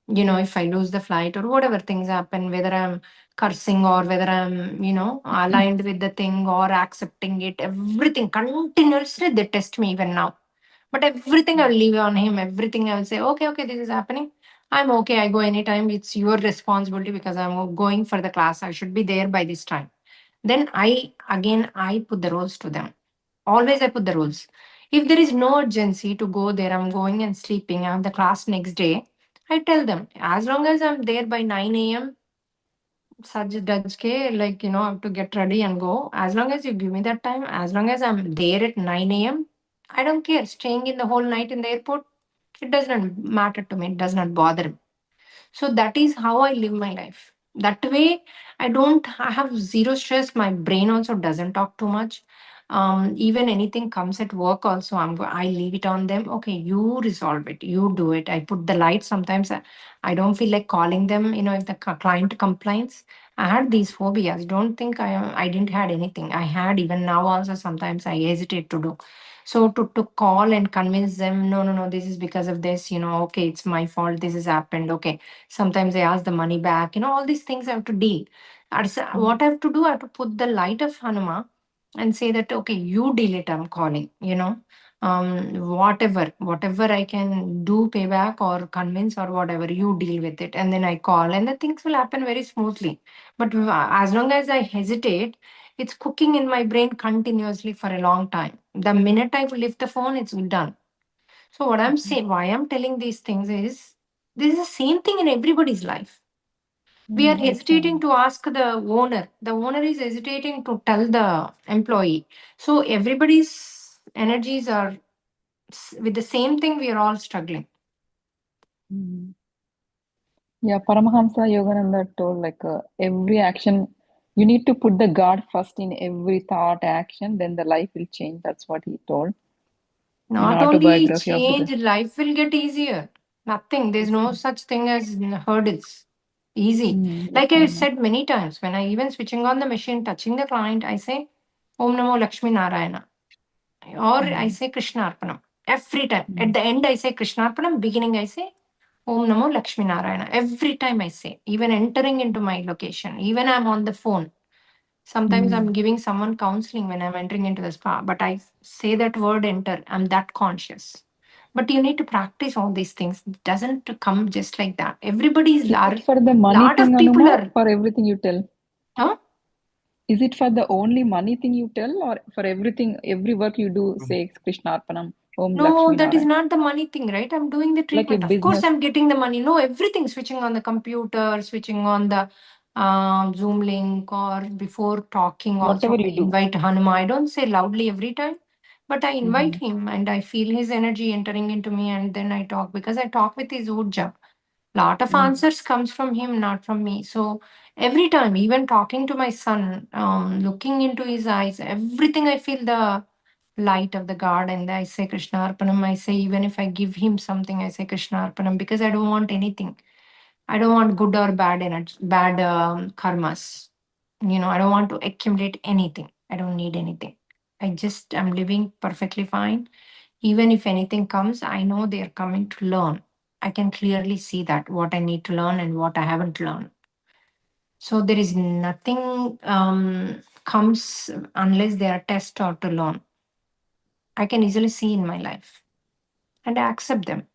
if I lose the flight or whatever things happen, whether I'm cursing or whether I'm, aligned with the thing or accepting it. Everything continuously they test me even now. But everything I'll leave on him. Everything I'll say, okay, okay, this is happening. I'm okay. I go anytime. It's your responsibility because I'm going for the class. I should be there by this time. Then I put the rules to them. Always I put the rules. If there is no urgency to go there, I'm going and sleeping. I have the class next day. I tell them, as long as I'm there by 9 a.m., such daj ke, like, I have to get ready and go. As long as you give me that time, as long as I'm there at 9 a.m., I don't care. Staying in the whole night in the airport, it does not matter to me. It does not bother me. So that is how I live my life. That way, I have zero stress. My brain also doesn't talk too much. Even anything comes at work, also, I leave it on them. Okay, you resolve it, you do it. I put the light. Sometimes I don't feel like calling them, if the client complains. I had these phobias. Don't think I didn't had anything. I had even now also. Sometimes I hesitate to do. So to call and convince them, no, no, no, this is because of this, okay, it's my fault, this has happened, okay. Sometimes I ask the money back, all these things I have to deal. Mhm. What I have to do, I have to put the light of Hanuma and say that, okay, you deal it, I'm calling, whatever I can do, payback or convince or whatever, you deal with it. And then I call and the things will happen very smoothly. But as long as I hesitate, it's cooking in my brain continuously for a long time. The minute I lift the phone, it's done. So what I'm Mhm. saying, why I'm telling these things is this is the same thing in everybody's life. We are Yes, hesitating to ask the owner. The owner is hesitating to tell the employee. So everybody's energies are with the same thing. We are all struggling. Mhm. Yeah, Paramahamsa Yogananda told like every action, you need to put the God first in every thought, action, then the life will change. That's what he told in Not only autobiography of the. change, life will get easier. Nothing. There's no such thing as hurdles. Easy. Yes, Like I Anuma. said many times, when I even switching on the machine, touching the client, I say Om Namo Lakshmi Narayana. Or I Mhm. say Krishna Arpanam. Every time. At Mhm. the end, I say Krishna Arpanam. Beginning, I say Om Namo Lakshmi Narayana. Every time I say, even entering into my location, even I'm on the phone. Sometimes Mhm. I'm giving someone counseling when I'm entering into the spa, but I say that word enter. I'm that conscious. But you need to practice all these things. It doesn't come just like that. Everybody's Is it for the money lot thing, of people Anuma? are, For everything you tell? huh? Is it for the only money thing you tell, or for everything, every work you do, say Krishna Arpanam, Om No, Lakshmi that is Narayan, not the money thing, right? I'm doing the like your treatment. Of course, business, I'm getting the money. No, everything switching on the computer, switching on the Zoom link, or before talking, also whatever I you do? invite Hanuma. I don't say loudly every time, but I invite Mm-hmm. him and I feel his energy entering into me, and then I talk because I talk with his urja. Lot of Mm-hmm. answers comes from him, not from me. So every time, even talking to my son, looking into his eyes, everything I feel the light of the God, and I say Krishna Arpanam. I say, even if I give him something, I say Krishna Arpanam because I don't want anything. I don't want good or bad energy, bad karmas. I don't want to accumulate anything. I don't need anything. I'm living perfectly fine. Even if anything comes, I know they are coming to learn. I can clearly see that what I need to learn and what I haven't learned. So there is nothing comes unless they are test or to learn. I can easily see in my life, and I accept them,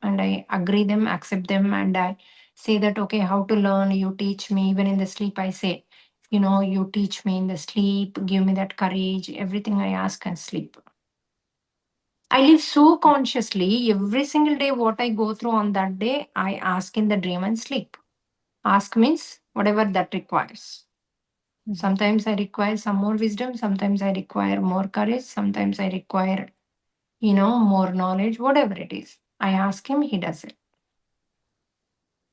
and I agree them, accept them, and I say that okay, how to learn, you teach me. Even in the sleep, I say, you teach me in the sleep, give me that courage. Everything I ask and sleep. I live so consciously every single day. What I go through on that day, I ask in the dream and sleep. Ask means whatever that requires. Mm-hmm. Sometimes I require some more wisdom, sometimes I require more courage, sometimes I require, more knowledge, whatever it is. I ask him, he does it.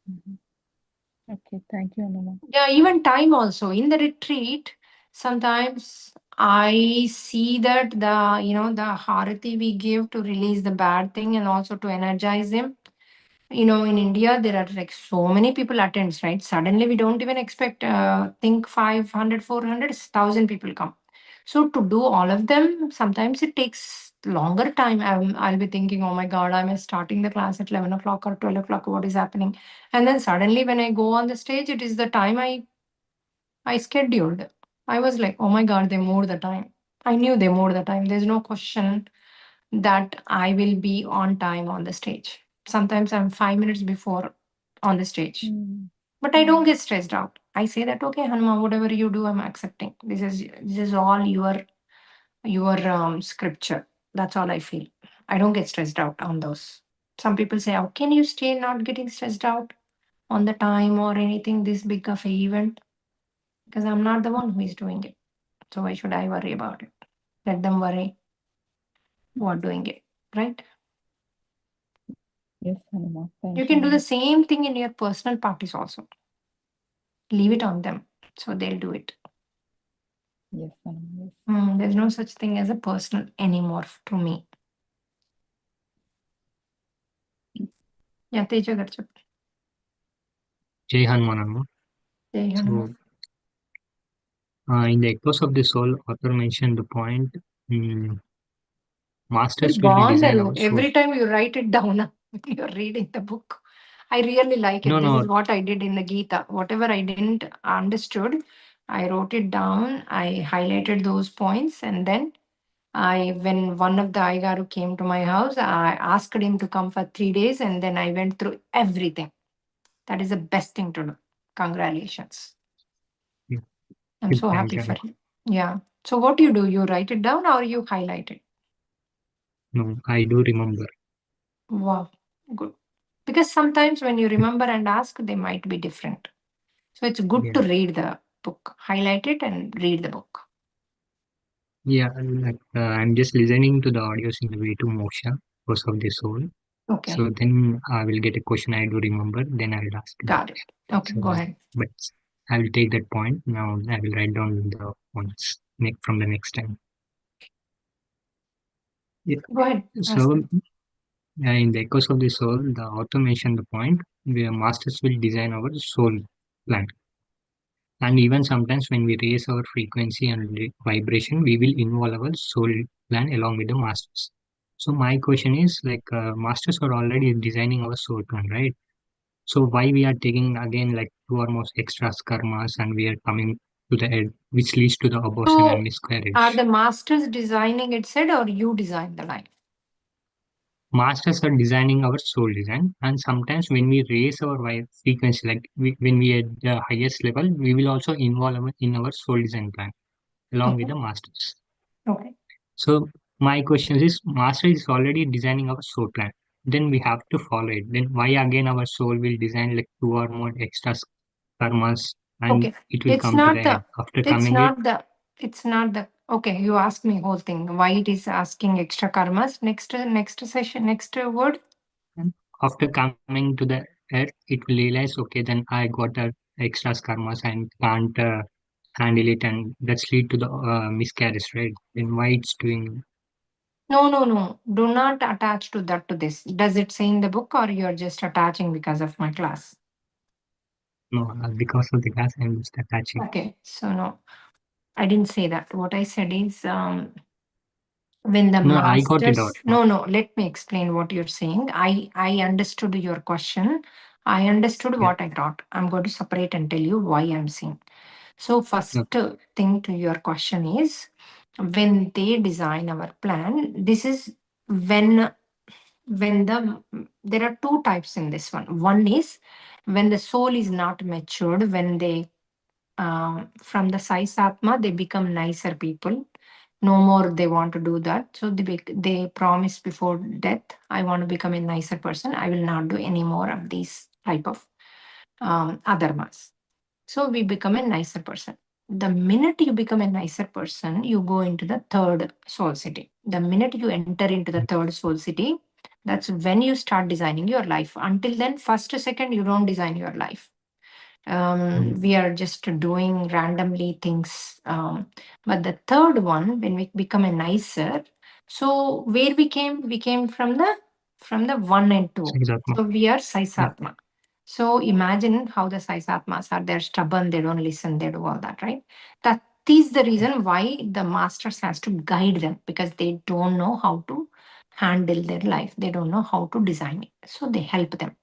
Mm-hmm. Okay, thank you, Anuma. Yeah, even time also. In the retreat, sometimes I see that the harati we give to release the bad thing and also to energize them. In India, there are like so many people attends, right? Suddenly, we don't even expect, think 500, 400, 1,000 people come. So to do all of them, sometimes it takes longer time. I'll be thinking, oh my God, I'm starting the class at 11 o'clock or 12 o'clock. What is happening? And then suddenly when I go on the stage, it is the time I scheduled. I was like, oh my God, they moved the time. I knew they moved the time. There's no question that I will be on time on the stage. Sometimes I'm 5 minutes before on the stage, but I don't Mm-hmm. get stressed out. I say that okay, Hanuma, whatever you do, I'm accepting. This is all your scripture. That's all I feel. I don't get stressed out on those. Some people say, how can you stay not getting stressed out on the time or anything this big of a event? Because I'm not the one who is doing it. So why should I worry about it? Let them worry who are doing it, right? Yes, Hanuman. Thank You you, can do the Hanuman. same thing in your personal parties also. Leave it on them, so they'll do it. Yes, Hanuman. Yes. There's no such thing as a personal anymore to me. Yeah, Teja garu cheppu. Jai Hanuman. Jai Hanuman. So, in the Echoes of the Soul, author mentioned the point, masters will design our soul. Every time you write it down, you're reading the book. I really like it. No, This no, is what I did in the Gita. Whatever I didn't understood, I wrote it down. I highlighted those points, and then when one of the Aigaru came to my house, I asked him to come for 3 days, and then I went through everything. That is the best thing to do. Congratulations. Yeah. I'm so Thank happy you. for you. Yeah. So what do? You write it down or you highlight it? No, I do remember. Wow. Good. Because sometimes when you remember and ask, they might be different. So it's good Yeah. to read the book, highlight it and read the book. Yeah, I'm just listening to the audios in the way to Moksha, Course of the Soul. Okay. So then I will get a question I do remember, then I will ask. Got it. Okay, So, go ahead. but I will take that point. Now I will write down the points from the next time. Yeah. Go ahead. So, in the Echoes of the Soul, the author mentioned the point where masters will design our soul plan. And even sometimes when we raise our frequency and vibration, we will involve our soul plan along with the masters. So my question is masters are already designing our soul plan, right? So why we are taking again like 2 or more extra karmas and we are coming to the end, which leads to the abortion and So miscarriage. are the masters designing it said or you design the life? Masters are designing our soul design, and sometimes when we raise our frequency, when we at the highest level, we will also involve in our soul design plan along with the masters. Okay. So my question is, master is already designing our soul plan. Then we have to follow it. Then why again our soul will design like 2 or more extra karmas, and Okay. it will It's come to not the the end. After it's coming not the it's not the okay, you asked me whole thing. Why it is asking extra karmas? Next session, next word. after coming to the earth, it will realize, okay, then I got the extra karmas and can't handle it, and that's lead to the miscarriage, right? Then why it's doing? No. Do not attach to that to this. Does it say in the book or you're just attaching because of my class? No, because of the gas, I'm just attaching. Okay, so no, I didn't say that. What I said is when the No, I got it out. masters. No, let me explain what you're saying. I understood your question. I understood Yeah. what I thought. I'm going to separate and tell you why I'm saying. So first thing to your question is when they design our plan, this is when there are two types in this one. One is when the soul is not matured, when they from the Sai Satma, they become nicer people. No more they want to do that. So they promise before death, I want to become a nicer person. I will not do any more of these type of adharmas. So we become a nicer person. The minute you become a nicer person, you go into the third soul city. The minute you enter into the third soul city, that's when you start designing your life. Until then, first or second, you don't design your life. We are just doing randomly things. But the third one, when we become a nicer, so where we came from the 1 and 2. So we are Saisatma. So imagine how the Saisatmas are. They're stubborn, they don't listen, they do all that, right? That is the reason why the masters has to guide them because they don't know how to handle their life. They don't know how to design it. So they help them.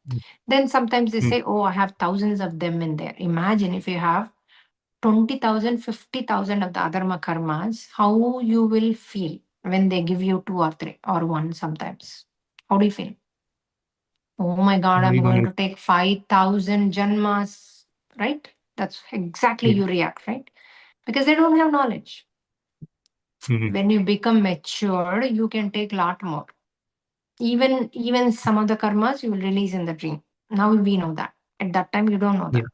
Then sometimes they say, oh, I have thousands of them in there. Imagine if you have 20,000, 50,000 of the adharma karmas, how you will feel when they give you 2 or 3 or 1 sometimes. How do you feel? Oh my God, I'm going to take 5,000 janmas, right? That's exactly you react, right? Because they don't have knowledge. When you become mature, you can take a lot more. Even some of the karmas you will release in the dream. Now we know that. At that time, you don't know that.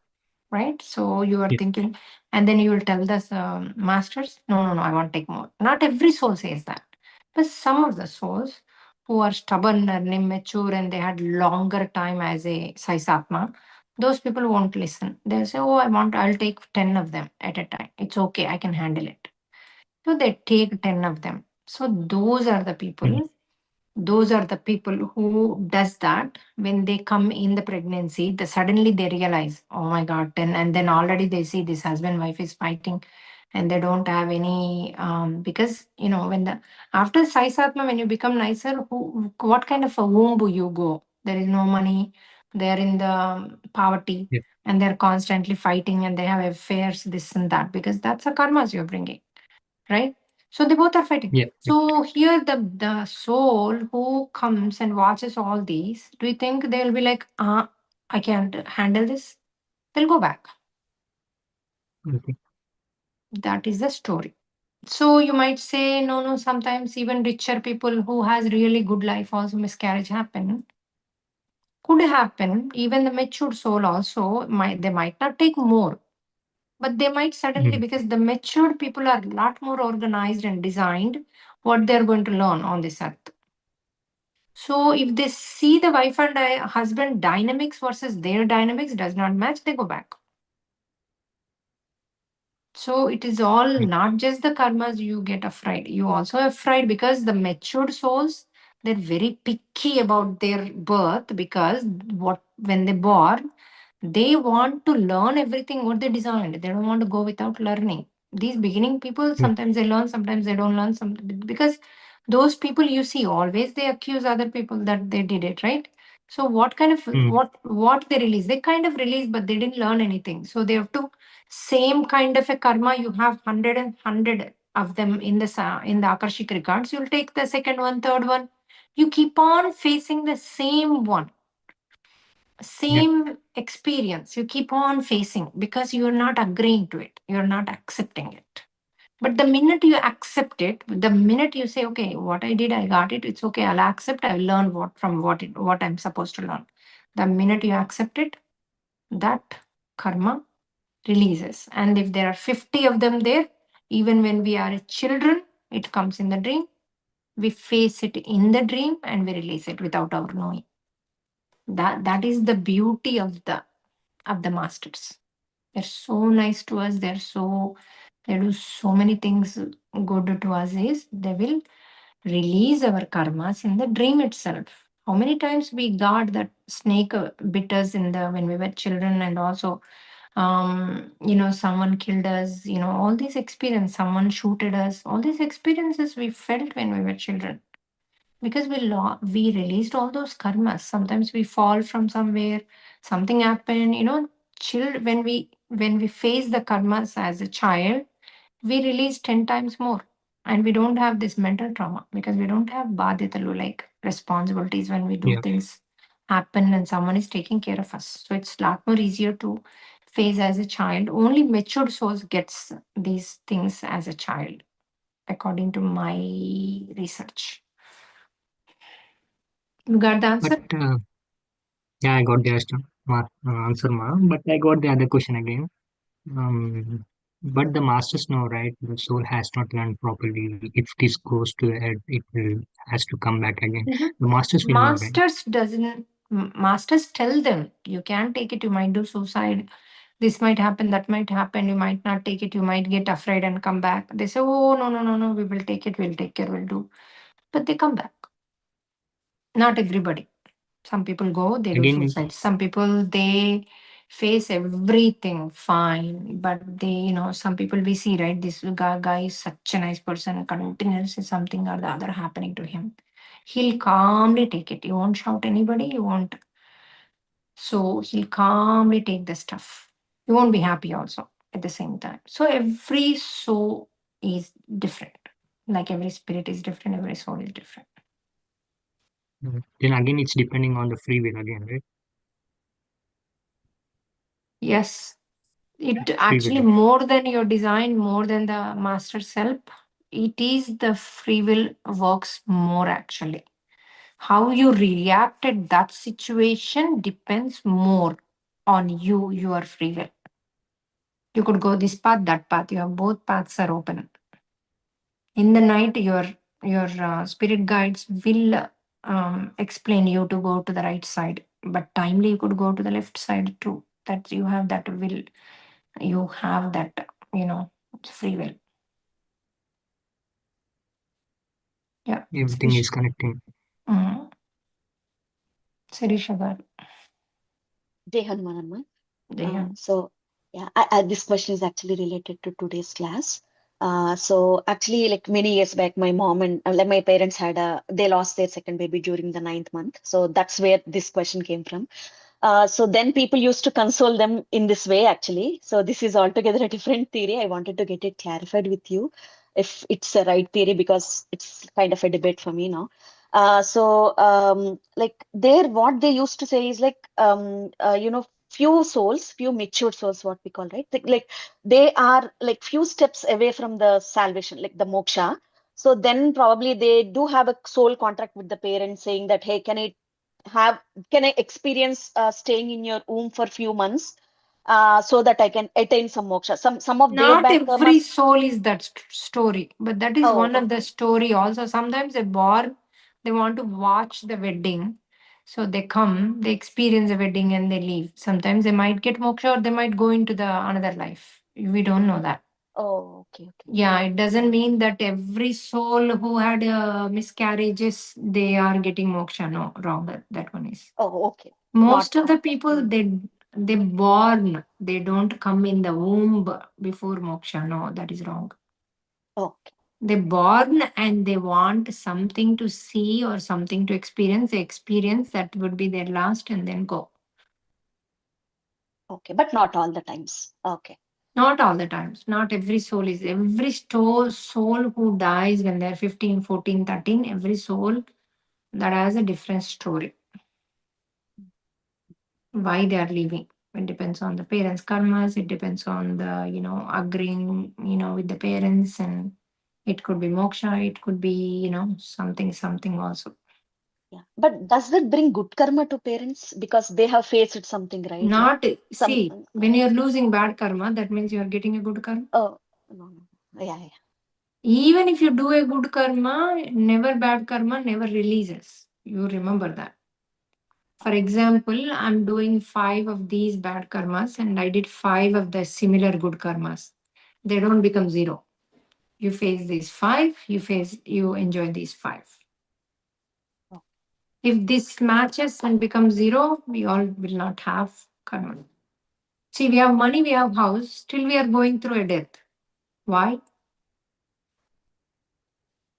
Right? So you are thinking, and then you will tell the masters, no, I want to take more. Not every soul says that. But some of the souls who are stubborn and immature and they had longer time as a Saisatma, those people won't listen. They'll say, oh, I'll take 10 of them at a time. It's okay, I can handle it. So they take 10 of them. So those are the people who does that when they come in the pregnancy, suddenly they realize, oh my God, 10, and then already they see this husband wife is fighting and they don't have any because when after Saisatma, when you become nicer, what kind of a womb you go? There is no money, they're in the poverty, Yeah. and they're constantly fighting and they have affairs, this and that, because that's the karmas you're bringing, right? So they both are fighting. Yeah. So here the soul who comes and watches all these, do you think they'll be like, I can't handle this? They'll go back. Okay. That is the story. So you might say, no, sometimes even richer people who has really good life also miscarriage happen. Could happen. Even the matured soul also they might not take more, but they might suddenly, Mm. because the matured people are a lot more organized and designed what they're going to learn on this earth. So if they see the wife and husband dynamics versus their dynamics does not match, they go back. So it is all Yeah. not just the karmas you get afraid. You also afraid because the matured souls, they're very picky about their birth, because when they born, they want to learn everything what they designed. They don't want to go without learning. These beginning people, Mm. sometimes they learn, sometimes they don't learn. Because those people you see always they accuse other people that they did it, right? So what kind of Mm. what they release? They kind of release, but they didn't learn anything. So they have to same kind of a karma. You have 100 of them in the Akashic records. You'll take the second one, third one. You keep on facing the same one, Yeah. same experience. You keep on facing because you're not agreeing to it. You're not accepting it. But the minute you accept it, the minute you say, okay, what I did, I got it. It's okay. I'll accept. I'll learn what I'm supposed to learn. The minute you accept it, that karma releases. And if there are 50 of them there, even when we are children, it comes in the dream. We face it in the dream and we release it without our knowing. That is the beauty of the masters. They're so nice to us. They do so many things good to us. Is they will release our karmas in the dream itself. How many times we got that snake bit us when we were children, and also someone killed us, all these experiences, someone shooted us, all these experiences we felt when we were children, because we released all those karmas. Sometimes we fall from somewhere, something happened, when we face the karmas as a child, we release 10 times more, and we don't have this mental trauma because we don't have baditalu, like responsibilities when we do Yeah. things happen and someone is taking care of us. So it's a lot more easier to face as a child. Only matured souls gets these things as a child, according to my research. You got the But answer? yeah, I got the answer, ma. But I got the other question again. But the masters know, right? The soul has not learned properly. If this goes to the head, it will has to come back again. Mhm. The masters will know, right? Masters tell them you can't take it, you might do suicide, this might happen, that might happen, you might not take it, you might get afraid and come back. They say, oh, no, no, no, no, we will take it, we'll take care, we'll do. But they come back. Not everybody. Some people go, they do Again, suicide. Some people, they face everything fine, but some people we see, right? This guy is such a nice person, continuously something or the other happening to him. He'll calmly take it. He won't shout anybody, he won't. So he'll calmly take the stuff. He won't be happy also at the same time. So every soul is different. Like every spirit is different, every soul is different. then again, it's depending on the free will again, right? Yes. It Free will. actually, more than your design, more than the master self, it is the free will works more actually. How you reacted that situation depends more on you, your free will. You could go this path, that path. You have both paths are open. In the night, your spirit guides will explain you to go to the right side, but timely you could go to the left side too. That you have that will, you have that, free will. Yeah. Everything is connecting. Sirisha garu. Jai Hanuman. Jai So yeah, this question is actually related to today's class. So actually, like many years back, my mom and like my parents they lost their second baby during the 9th month. So that's where this question came from. So then people used to console them in this way, actually. So this is altogether a different theory. I wanted to get it clarified with you if it's a right theory, because it's kind of a debate for me now. Like what they used to say is like, few matured souls, what we call, right? Like they are like few steps away from the salvation, like the moksha. So then probably they do have a soul contract with the parents saying that, hey, have can I experience staying in your womb for few months, so that I can attain some moksha, some of their Not bad every karmas. soul is that story, but that is Oh, one of the okay. story also. Sometimes they born, they want to watch the wedding. So they come, they experience the wedding and they leave. Sometimes they might get moksha or they might go into the another life. We don't know that. Oh, okay, okay. Yeah, it doesn't mean that every soul who had miscarriages, they are getting moksha. No, wrong. That one is. Oh, okay. Most Not of the people, they born, they don't come in the womb before moksha. No, that is wrong. okay. They born and they want something to see or something to experience. They experience that would be their last and then go. Okay, but not all the times. Okay. Not all the times. Not every soul is. Every soul who dies when they're 15, 14, 13, every soul that has a different story. Why they are leaving. It depends on the parents' karmas. It depends on the, agreeing, with the parents. And it could be moksha. It could be, something also. Yeah. But does that bring good karma to parents? Because they have faced something, right? Not, Like see, when you're losing bad karma, that means you're getting a good karma. oh, no. Yeah. Even if you do a good karma, never bad karma never releases. You remember that. For example, I'm doing 5 of these bad karmas and I did 5 of the similar good karmas. They don't become 0. You face these 5, you enjoy these 5. Oh. If this matches and becomes 0, we all will not have karma. See, we have money, we have house, still we are going through a death. Why?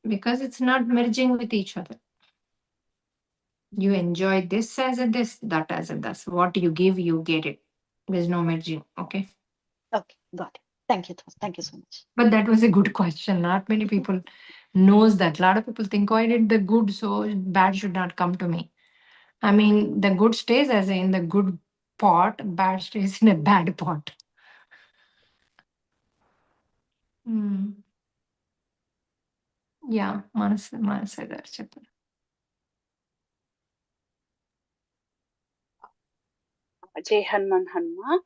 Because it's not merging with each other. You enjoy this as a this, that as a this. What you give, you get it. There's no merging. Okay. Okay, got it. Thank you. Thank you so much. But that was a good question. Not many people knows that. A lot of people think, oh, I did the good, so bad should not come to me. I mean, the good stays as in the good pot, bad stays in a bad pot. Yeah, మనసు గారు చెప్పండి. Jai Hanuman Hanma.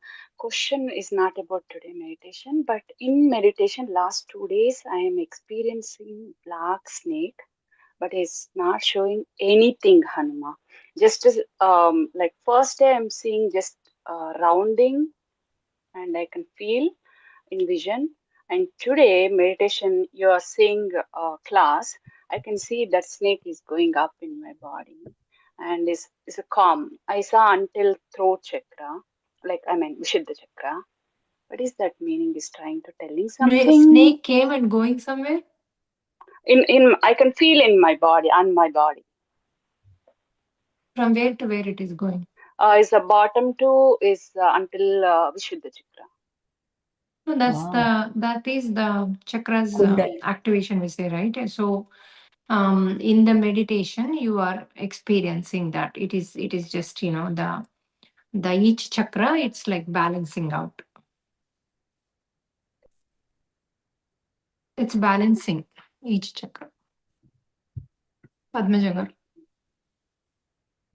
Question is not about today meditation, but in meditation, last 2 days, I am experiencing black snake, but it's not showing anything, Hanuma. Just as, like first day, I'm seeing just rounding, and I can feel in vision. And today, meditation, you are seeing class, I can see that snake is going up in my body and is a calm. I saw until throat chakra, like I mean Vishuddha chakra. What is that meaning? Is trying to telling something. Snake came and going somewhere? In I can feel in my body, on my body. From where to where it is going? Is the bottom to is until Vishuddha chakra. No, that is the chakras activation we say, right? So in the meditation you are experiencing that it is just the each chakra, it's like balancing out. It's balancing each chakra. Padmaja garu.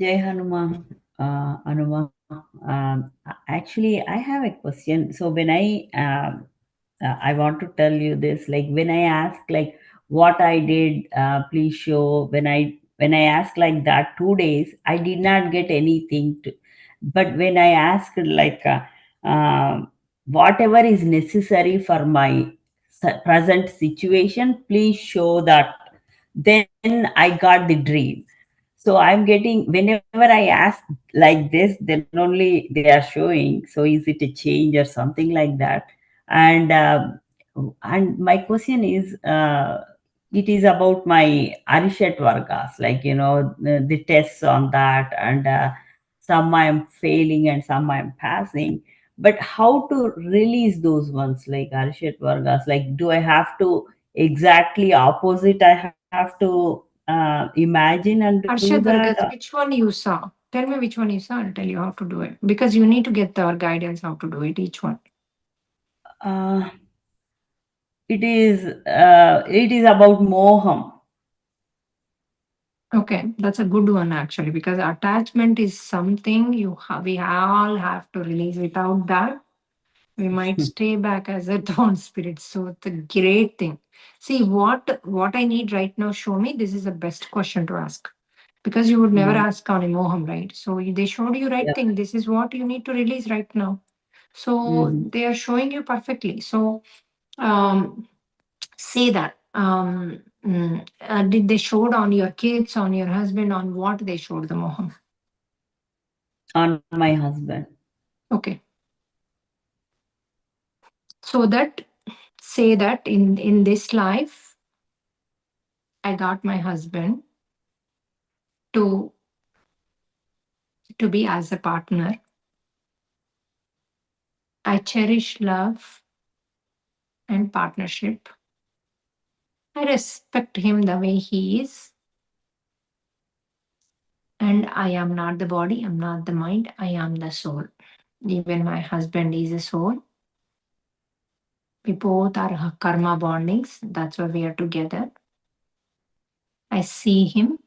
Jai Hanuman, Anuma. Actually, I have a question. So when I want to tell you this, like when I ask, like what I did, please show. When I when I asked like that 2 days, I did not get anything. But when I asked like whatever is necessary for my present situation, please show that. Then I got the dream. So I'm getting, whenever I ask like this, then only they are showing. So is it a change or something like that? And my question is, it is about my Arishat Vargas, like, the tests on that, and some I'm failing and some I'm passing. But how to release those ones like Arishat Vargas? Like, do I have to exactly opposite? I have to imagine and do Arshad that? Vargas, which one you saw? Tell me which one you saw. I'll tell you how to do it. Because you need to get the guidance how to do it, each one. Uh, it is about moham. Okay, that's a good one actually, because attachment is something we all have to release. Without that, we might stay back as a thorn spirit. So it's a great thing. See what I need right now. Show me. This is the best question to ask, because you would never Mhm. ask on Moham, right? So they showed you right Yeah. thing. This is what you need to release right now. So Mhm. they are showing you perfectly. So say that. Did they showed on your kids, on your husband, on what they showed the Moham? On my husband. Okay. So that say that in this life, I got my husband to be as a partner. I cherish love and partnership. I respect him the way he is. And I am not the body, I'm not the mind, I am the soul. Even my husband is a soul. We both are karma bondings. That's why we are together. I see him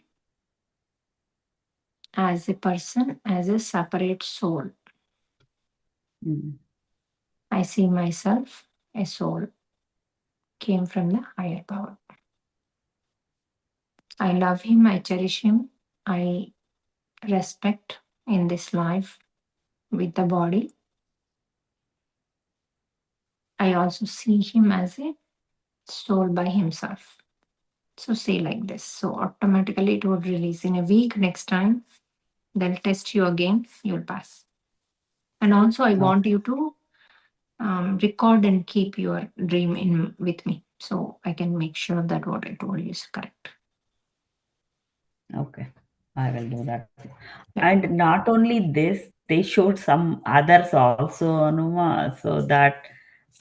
as a person, as a separate soul. Mhm. I see myself, a soul, came from the higher power. I love him, I cherish him, I respect in this life with the body. I also see him as a soul by himself. So say like this. So automatically it would release in a week. Next time they'll test you again, you'll pass. And also I want Okay. you to record and keep your dream in with me, so I can make sure that what I told you is correct. Okay. I will do that. Yeah. And not only this, they showed some others also, Anuma, so that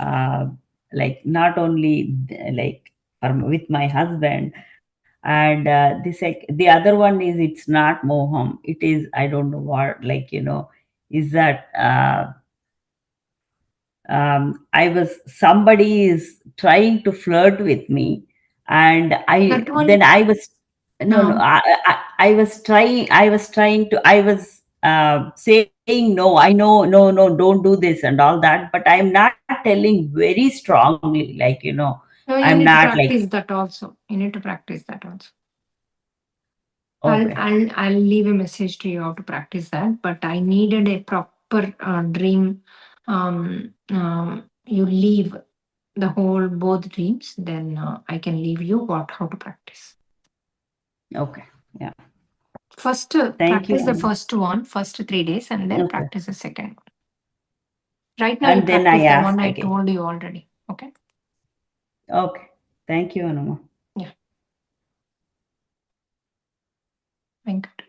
uh, like not only like with my husband, and the other one is, it's not moham, it is, I don't know what, like, is that I was, somebody is trying to flirt with me, and That one, I was, no, no, no, I was trying to, I was saying no, I know, no, no, don't do this and all that, but I'm not telling very strongly, like, no, I'm you need to not like, practice that also. You need to practice that also. okay, I'll leave a message to you how to practice that, but I needed a proper dream. You leave the whole both dreams, then I can leave you what how to practice. okay, yeah, First, thank you, practice the first one, first 3 days, and then okay, practice the second one. Right now, you and then I practice the one ask I again. told you already. Okay. Okay, thank you, Anuma. Yeah. Venkat.